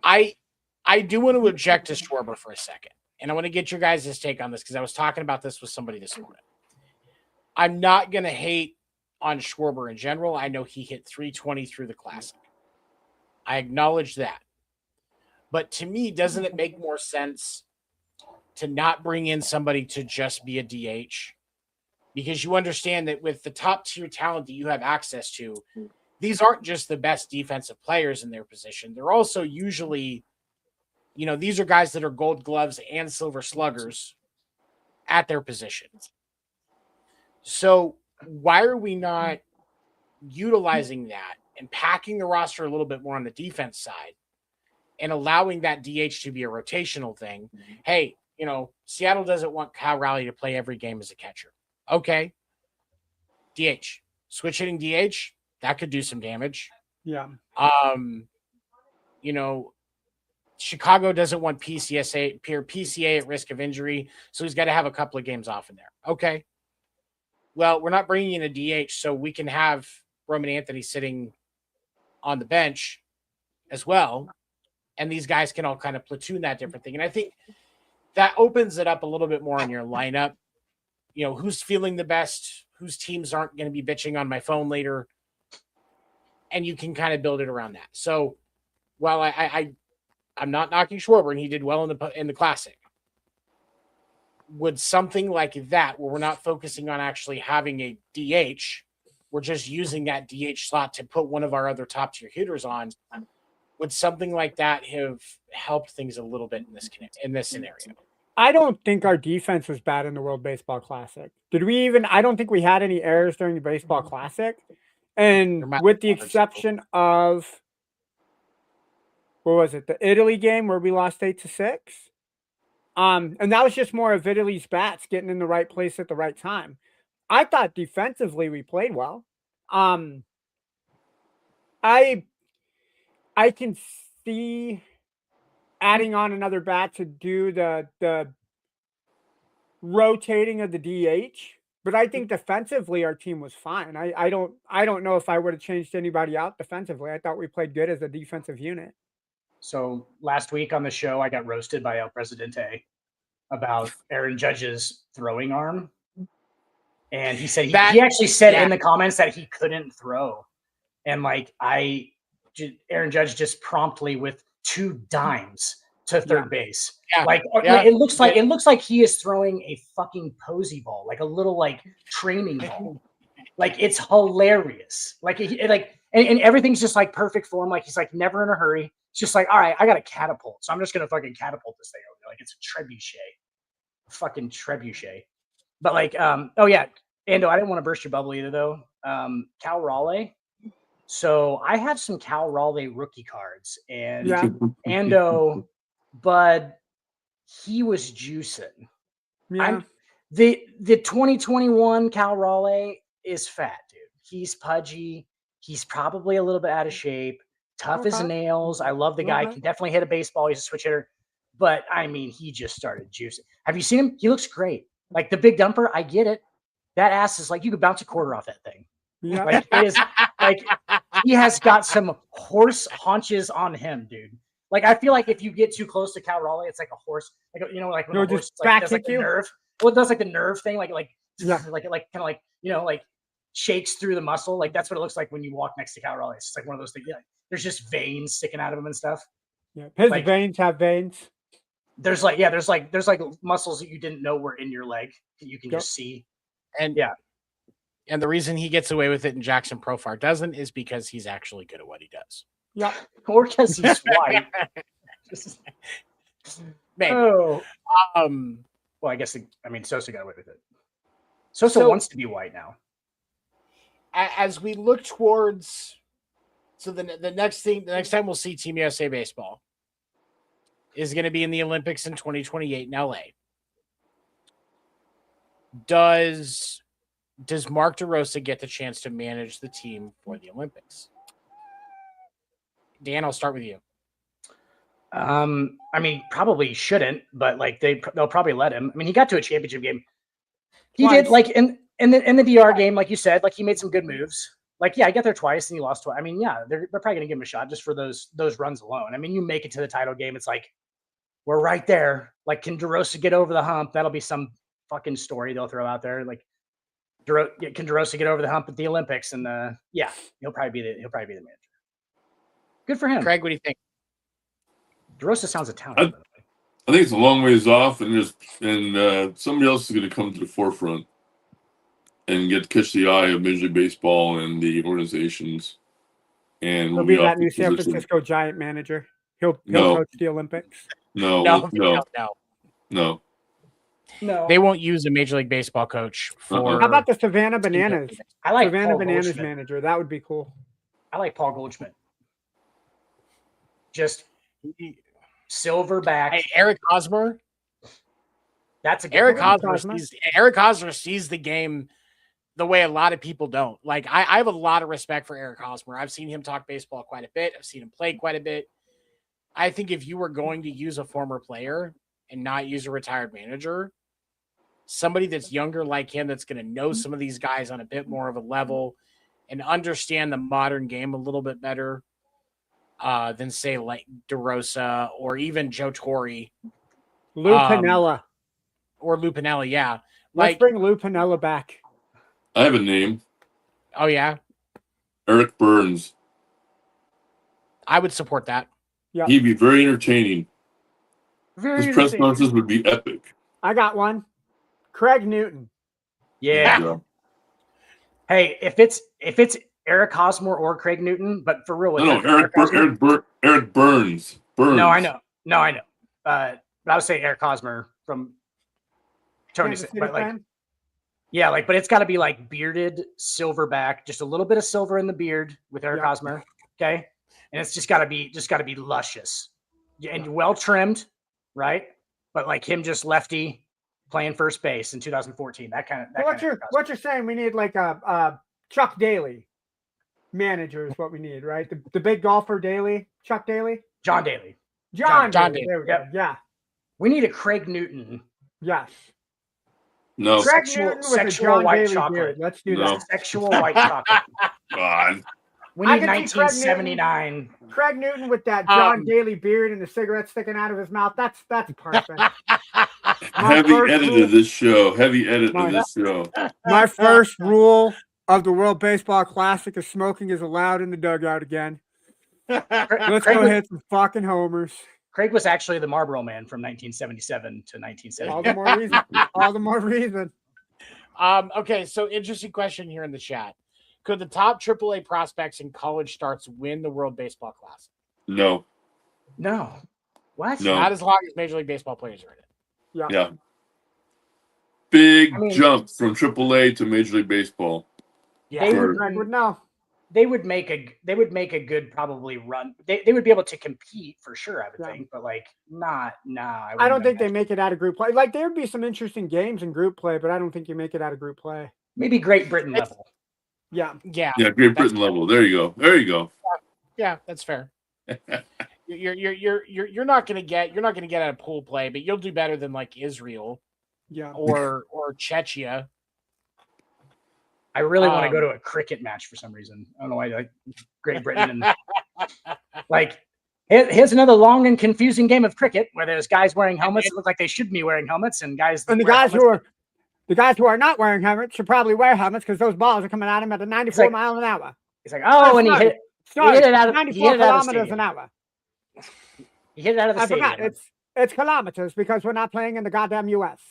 I do want to object to Schwarber for a second, and I want to get your guys' take on this because I was talking about this with somebody this morning. I'm not going to hate on Schwarber in general. I know he hit 320 through the Classic. I acknowledge that. But to me, doesn't it make more sense to not bring in somebody to just be a DH? Because you understand that with the top tier talent that you have access to, these aren't just the best defensive players in their position. They're also usually, these are guys that are Gold Gloves and Silver Sluggers at their positions. So why are we not utilizing that and packing the roster a little bit more on the defense side and allowing that DH to be a rotational thing? Hey, Seattle doesn't want Kyle Raleigh to play every game as a catcher. Okay. DH. Switch hitting DH, that could do some damage. Yeah. Chicago doesn't want PCA at risk of injury, so he's got to have a couple of games off in there. Okay. Well, we're not bringing in a DH, so we can have Roman Anthony sitting on the bench as well, and these guys can all kind of platoon that different thing. And I think that opens it up a little bit more on your lineup. Who's feeling the best, whose teams aren't going to be bitching on my phone later, and you can kind of build it around that. So while I'm not knocking Schwarber, and he did well in the Classic, would something like that, where we're not focusing on actually having a DH, we're just using that DH slot to put one of our other top tier hitters on, would something like that have helped things a little bit in this scenario? I don't think our defense was bad in the World Baseball Classic. I don't think we had any errors during the Baseball Classic. And with the exception of, what was it, the Italy game where we lost 8-6? And that was just more of Italy's bats getting in the right place at the right time. I thought defensively we played well. I can see adding on another bat to do the rotating of the DH, but I think defensively our team was fine. I don't know if I would have changed anybody out defensively. I thought we played good as a defensive unit. So last week on the show, I got roasted by El Presidente about Aaron Judge's throwing arm. And he said, he actually said in the comments that he couldn't throw. And like, Aaron Judge just promptly with 2 dimes to third base. Yeah. Like it looks like he is throwing a fucking posy ball, like a little like training ball. Like it's hilarious. Like and everything's just like perfect for him. Like he's like never in a hurry. It's just like, all right, I got a catapult, so I'm just gonna fucking catapult this thing over there. Like it's a fucking trebuchet. But like, oh yeah, Ando, I didn't want to burst your bubble either though. Cal Raleigh So I have some Cal Raleigh rookie cards, and Yeah. Ando, Bud, he was juicing. Yeah. The 2021 Cal Raleigh is fat, dude. He's pudgy. He's probably a little bit out of shape. Tough as Okay. nails. I love the guy. Okay. Can definitely hit a baseball. He's a switch hitter. But I mean, he just started juicing. Have you seen him? He looks great. Like the big dumper, I get it. That ass is like you could bounce a quarter off that thing. Yeah. Like it is like he has got some horse haunches on him, dude. Like I feel like if you get too close to Cal Raleigh, it's like a horse, like like when He'll a horse just like, back does like kick the you? nerve. Well, it does like the nerve thing, like Yeah. like kind of like like shakes through the muscle. Like that's what it looks like when you walk next to Cal Raleigh. It's just like one of those things. Yeah, there's just veins sticking out of him and stuff. Yeah. His Like- veins have veins. There's like muscles that you didn't know were in your leg that you can Yep. just see. And Yeah. And the reason he gets away with it and Jackson Profar doesn't is because he's actually good at what he does. Yeah. Or because he's white. Maybe. Oh. Um, Well, I guess Sosa got away with it. Sosa So- wants to be white now. as we look towards, so the next time we'll see Team USA baseball is going to be in the Olympics in 2028 in LA. Does Mark DeRosa get the chance to manage the team for the Olympics? Dan, I'll start with you. Probably shouldn't, but like they'll probably let him. I mean, he got to a championship game. He Twice. did like in the DR game, like you said, like he made some good moves. Like, yeah, I got there twice and he lost twice. I mean, yeah, they're probably gonna give him a shot just for those runs alone. I mean, you make it to the title game, it's like we're right there. Like, can DeRosa get over the hump? That'll be some fucking story they'll throw out there. Like, can DeRosa get over the hump at the Olympics? And yeah, he'll probably be the manager. Good for him. Craig, what do you think? DeRosa sounds Italian. By the way. I think it's a long ways off, and somebody else is going to come to the forefront and catch the eye of Major League Baseball and the organizations. And He'll we'll be off that the new San position. Francisco Giant manager. He'll No. coach the Olympics. No, No. They won't use a Major League Baseball coach for. How about the Savannah Bananas? I like Savannah Paul Bananas Goldschmidt. manager. That would be cool. I like Paul Goldschmidt. Just silverback. Hey, Eric Hosmer? That's a good Eric one. Hosmer sees the game the way a lot of people don't. Like I have a lot of respect for Eric Hosmer. I've seen him talk baseball quite a bit. I've seen him play quite a bit. I think if you were going to use a former player and not use a retired manager, somebody that's younger like him, that's going to know some of these guys on a bit more of a level and understand the modern game a little bit better than say like DeRosa or even Joe Torre. Lou Piniella. Or Lou Piniella, yeah. Let's bring Lou Piniella back. I have a name. Oh, yeah? Eric Burns. I would support that. Yeah. He'd be very entertaining. Very His press interesting. conferences would be epic. I got one. Craig Newton. Yeah. Hey, if it's Eric Hosmer or Craig Newton, but for real, No, Eric Burns. No, I know. But I would say Eric Hosmer from Tony. Kansas City But like, fan? yeah, like, but it's got to be like bearded silverback, just a little bit of silver in the beard with Eric Yeah. Hosmer. Okay, and it's just got to be luscious and well trimmed, right? But like him, just lefty playing first base in 2014. That kind of. What you're saying? We need like a Chuck Daly manager is what we need, right? The big golfer Daly, Chuck Daly, John Daly. John Daly. Daly. There we go. Yep. Yeah. We need a Craig Newton. Yes. No. Craig Sexual- Newton with a sexual John white Daly chocolate. beard. Let's do No. that. Sexual white chocolate. God. We I need can see Craig 1979. Craig Newton with that John Daly beard and the cigarette sticking out of his mouth. That's perfect. Heavy first edit rule- of this show. Heavy edit My- of this show. My first rule of the World Baseball Classic is smoking is allowed in the dugout again. Let's go hit some fucking homers. Craig was actually the Marlboro Man from 1977 to 1970. All the more reason. All the more reason. Okay, so interesting question here in the chat. Could the top AAA prospects in college starts win the World Baseball Classic? No. No. What? No. Not as long as Major League Baseball players are in it. Yeah. Big I mean- jump from AAA to Major League Baseball. Yeah. They Sure. would- Craig would know. they would make a good probably run. They would be able to compete for sure, I would think, but like not I don't think they make it out of group play. Like there would be some interesting games in group play, but I don't think you make it out of group play. Maybe Great Britain level. Yeah. Great Britain level. There you go. Yeah, that's fair. You're not gonna get out of pool play, but you'll do better than like Israel, or Czechia. I really want to go to a cricket match for some reason. I don't know why. Like Great Britain and like here's another long and confusing game of cricket where there's guys wearing helmets that look like they shouldn't be wearing helmets, and the guys who are not wearing helmets should probably wear helmets because those balls are coming at him at a 94 miles an hour. He's like, oh, and he hit it out of 94 kilometers an hour. He hit it out of the stadium. I forgot. It's kilometers because we're not playing in the goddamn U.S.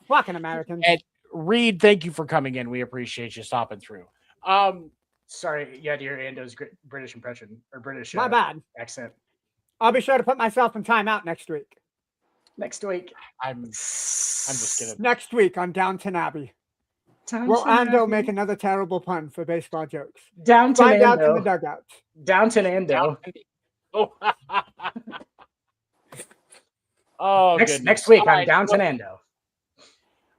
Fucking Americans. And Reed, thank you for coming in. We appreciate you stopping through. Sorry, you had your Ando's British impression or British My bad accent. I'll be sure to put myself in timeout next week. I'm just kidding. Next week on Downton Abbey. Will Ando make another terrible pun for baseball jokes? Find out in the dugout. Downton Ando. Oh, next week on Downton Ando.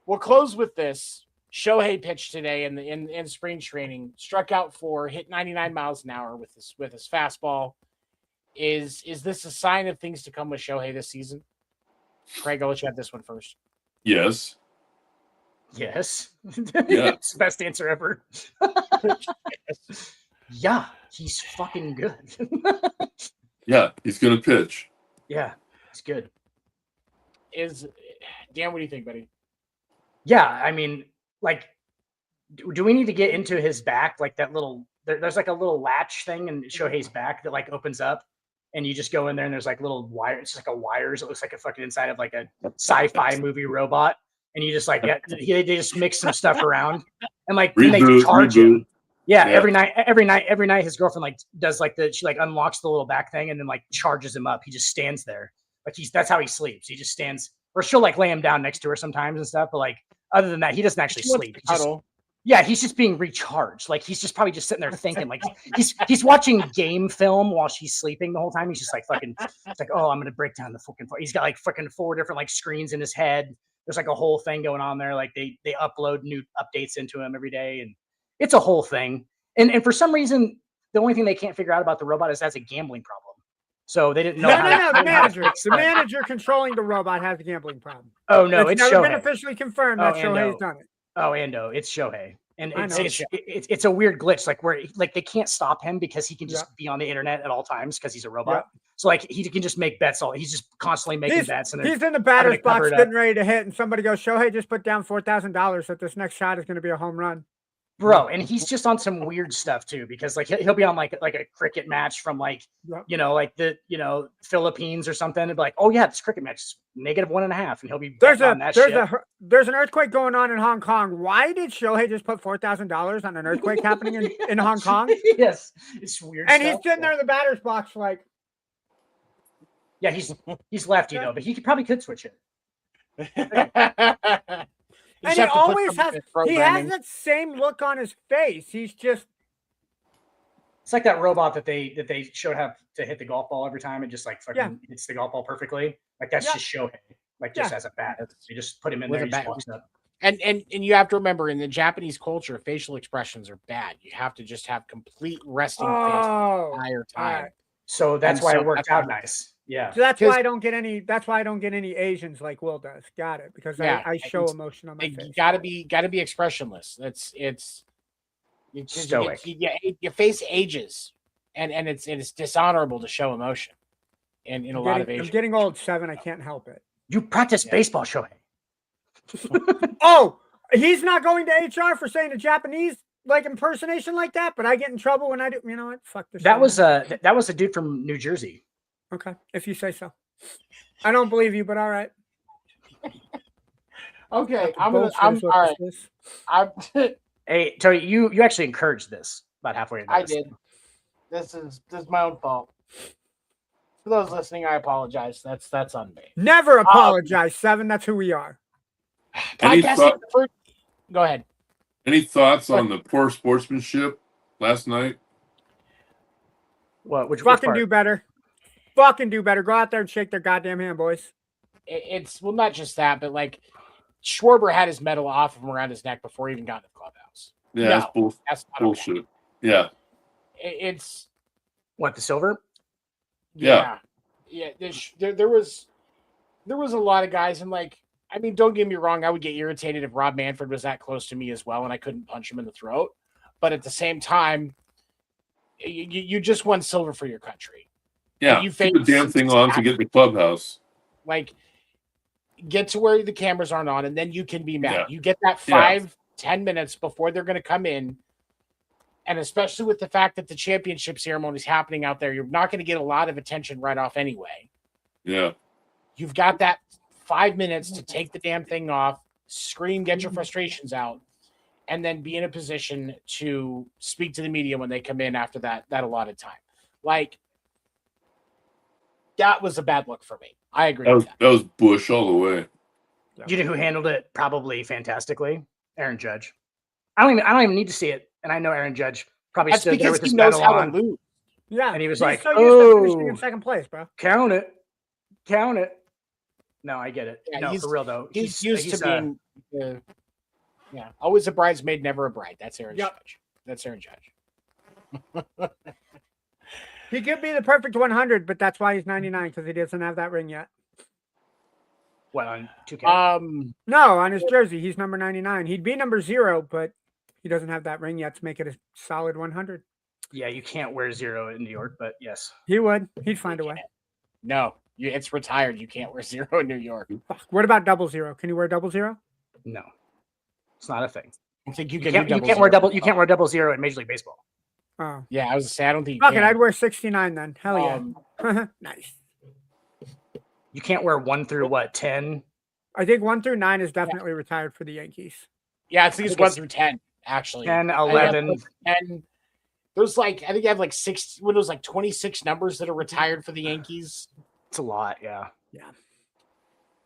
We'll close with this. Shohei pitched today in spring training, struck out 4, hit 99 miles an hour with his fastball. Is this a sign of things to come with Shohei this season? Craig, I'll let you have this one first. Yes. Yes. Yeah. It's the best answer ever. Yeah, he's fucking good. Yeah, he's gonna pitch. Yeah, he's good. Dan, what do you think, buddy? Yeah, I mean, like, do we need to get into his back? Like that little, there's like a little latch thing in Shohei's back that like opens up, and you just go in there, and there's like little wires. It's like a wires. It looks like a fucking inside of like a sci-fi movie robot, and you just like they just mix some stuff around, and like then they charge him. Yeah, every night, his girlfriend like does like she like unlocks the little back thing and then like charges him up. He just stands there, like that's how he sleeps. He just stands, or she'll like lay him down next to her sometimes and stuff. But like other than that, he doesn't actually sleep. He's just being recharged. Like he's just probably just sitting there thinking, like he's watching game film while she's sleeping the whole time. He's just like fucking. It's like, oh, I'm gonna break down the fucking. He's got like fucking 4 different like screens in his head. There's like a whole thing going on there. Like they upload new updates into him every day, and it's a whole thing. And for some reason, the only thing they can't figure out about the robot is that's a gambling problem. So they didn't know. No. The manager controlling the robot has a gambling problem. Oh no, it's never Shohei. been officially confirmed that Shohei's done it. Oh, Ando, it's Shohei, and it's a weird glitch, like where like they can't stop him because he can just be on the internet at all times because he's a robot. Yeah. So like he can just make bets he's just constantly making bets. And he's in the batter's box getting ready to hit, and somebody goes, "Shohei just put down $4,000 that this next shot is going to be a home run." Bro, and he's just on some weird stuff too, because like he'll be on like a cricket match from like like the Philippines or something, and be like, oh yeah, this cricket match is -1.5, and he'll be there's an earthquake going on in Hong Kong. Why did Shohei just put $4,000 on an earthquake happening in Hong Kong? Yes, it's weird. And he's sitting there in the batter's box like, yeah, he's lefty though, but he probably could switch it. And he always has that same look on his face. He's just it's like that robot that they showed how to hit the golf ball every time and just like fucking hits the golf ball perfectly. Like that's just Shohei. Like just as a bat. You just put him in there and just walks up. And you have to remember, in the Japanese culture, facial expressions are bad. You have to just have complete resting face the entire time. Right. So that's why it worked out nice. Yeah. So that's why I don't get any. That's why I don't get any Asians like Will does. Got it? Because I show emotion on my face. Gotta be expressionless. It's stoic. Your face ages, and it's dishonorable to show emotion. In a lot of Asians. I'm getting old, 7. I can't help it. You practice baseball, Shohei. Oh, he's not going to HR for saying a Japanese like impersonation like that, but I get in trouble when I do. You know what? Fuck this. That was a dude from New Jersey. Okay, if you say so. I don't believe you, but all right. Okay, I'm all right. Hey, Tony, you actually encouraged this about halfway. I did. This is my own fault. For those listening, I apologize. That's on me. Never apologize, 7. That's who we are. Go ahead. Any thoughts on the poor sportsmanship last night? What? Which Fucking part? do better. Fucking do better. Go out there and shake their goddamn hand, boys. It's well, not just that, but like Schwarber had his medal off from around his neck before he even got to the clubhouse. Yeah, No, that's that's not bullshit. Okay. Yeah. It's What, the silver? yeah. There was a lot of guys, and like, I mean, don't get me wrong, I would get irritated if Rob Manfred was that close to me as well, and I couldn't punch him in the throat. But at the same time, you just won silver for your country. Yeah. You Keep the damn thing on to get the clubhouse. Like, get to where the cameras aren't on, and then you can be mad. Yeah. You get that 5-10 minutes before they're going to come in. And especially with the fact that the championship ceremony is happening out there, you're not going to get a lot of attention right off anyway. Yeah. You've got that 5 minutes to take the damn thing off, scream, get your frustrations out, and then be in a position to speak to the media when they come in after that allotted time. Like, that was a bad look for me. I agree with that. That was Bush all the way. You know who handled it probably fantastically? Aaron Judge. I don't even need to see it. And I know Aaron Judge probably That's stood there because with he his knows medal how on. to lose. Yeah. And he was He's like, so used to finishing "Oh, in second place, bro. count it. Count it." No, I get it. Yeah, No, for real though. He's used to being always a bridesmaid, never a bride. That's Aaron Judge. That's Aaron Judge. He could be the perfect 100, but that's why he's 99, because he doesn't have that ring yet. What, on 2K? No, on his jersey, he's number 99. He'd be number 0, but he doesn't have that ring yet to make it a solid 100. Yeah, you can't wear 0 in New York, but yes. He would. He'd find a way. No, it's retired. You can't wear 0 in New York. Fuck. What about 00? Can you wear 00? No, it's not a thing. I think you You can. can't wear double. You can't wear 00 in Major League Baseball. Oh. Yeah, I was gonna say I don't think. Fuck it, I'd wear 69 then. Hell yeah. Nice. You can't wear 1 through what, 10? I think 1 through 9 is definitely retired for the Yankees. Yeah, I think it's 1 through 10 actually. 10, 11. And there's like, I think I have like 6. What, it was like 26 numbers that are retired for the Yankees. It's a lot. Yeah. Yeah.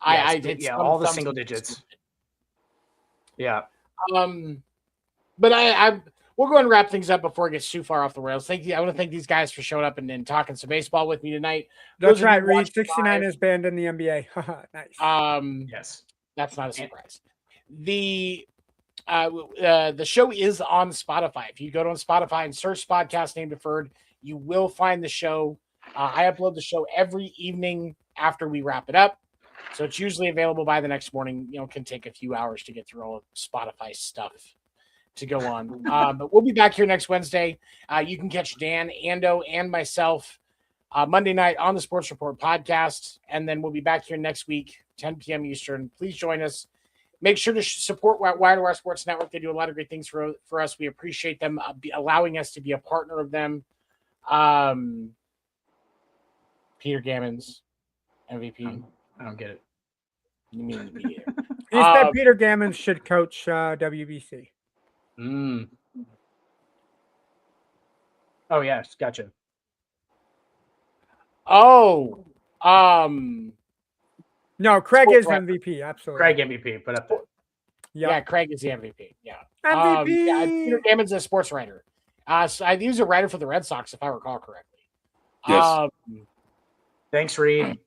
I Yes, did. yeah, all the single digits. Yeah. But I we'll go and wrap things up before it gets too far off the rails. I want to thank these guys for showing up and talking some baseball with me tonight. That's right, Reed. 69 is banned in the NBA. Nice. Yes. That's not a surprise. The show is on Spotify. If you go to Spotify and search podcast name Deferred, you will find the show. I upload the show every evening after we wrap it up. So it's usually available by the next morning. You know, it can take a few hours to get through all of Spotify stuff to go on. But we'll be back here next Wednesday. You can catch Dan, Ando, and myself Monday night on the Sports Report podcast. And then we'll be back here next week, 10 p.m. Eastern. Please join us. Make sure to support Wire to Wire Sports Network. They do a lot of great things for us. We appreciate them allowing us to be a partner of them. Peter Gammons, MVP. I don't get it. You mean me? He said Peter Gammons should coach WBC. Oh, yes. Gotcha. Oh, no, Craig is MVP. Absolutely. Craig MVP. Put up there. Yep. Yeah, Craig is the MVP. Yeah. MVP. Yeah, Peter Gammons is a sports writer. So he was a writer for the Red Sox, if I recall correctly. Yes. Thanks, Reed.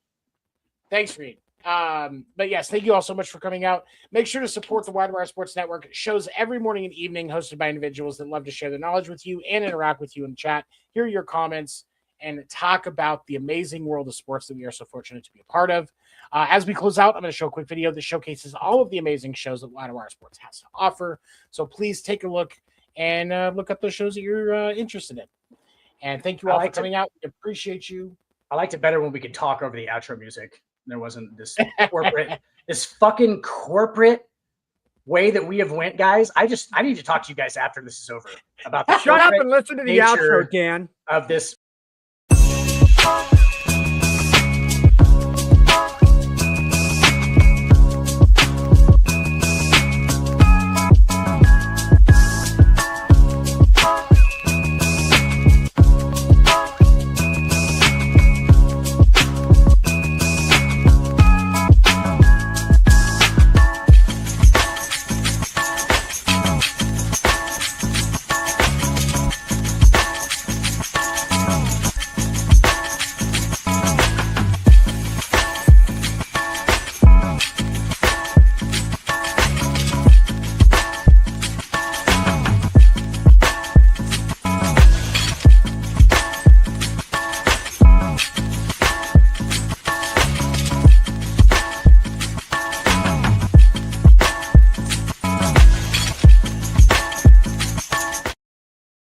Thanks, Reed. But yes, thank you all so much for coming out. Make sure to support the Wide Wire Sports Network. Shows every morning and evening hosted by individuals that love to share their knowledge with you and interact with you in the chat, hear your comments, and talk about the amazing world of sports that we are so fortunate to be a part of. As we close out, I'm going to show a quick video that showcases all of the amazing shows that Wide Wire Sports has to offer. So please take a look and look up those shows that you're interested in. And thank you all for coming out. We appreciate you. I liked it better when we could talk over the outro music. There wasn't this corporate, this fucking corporate way that we have went, guys. I need to talk to you guys after this is over about the Shut up and listen to the outro, Dan. of this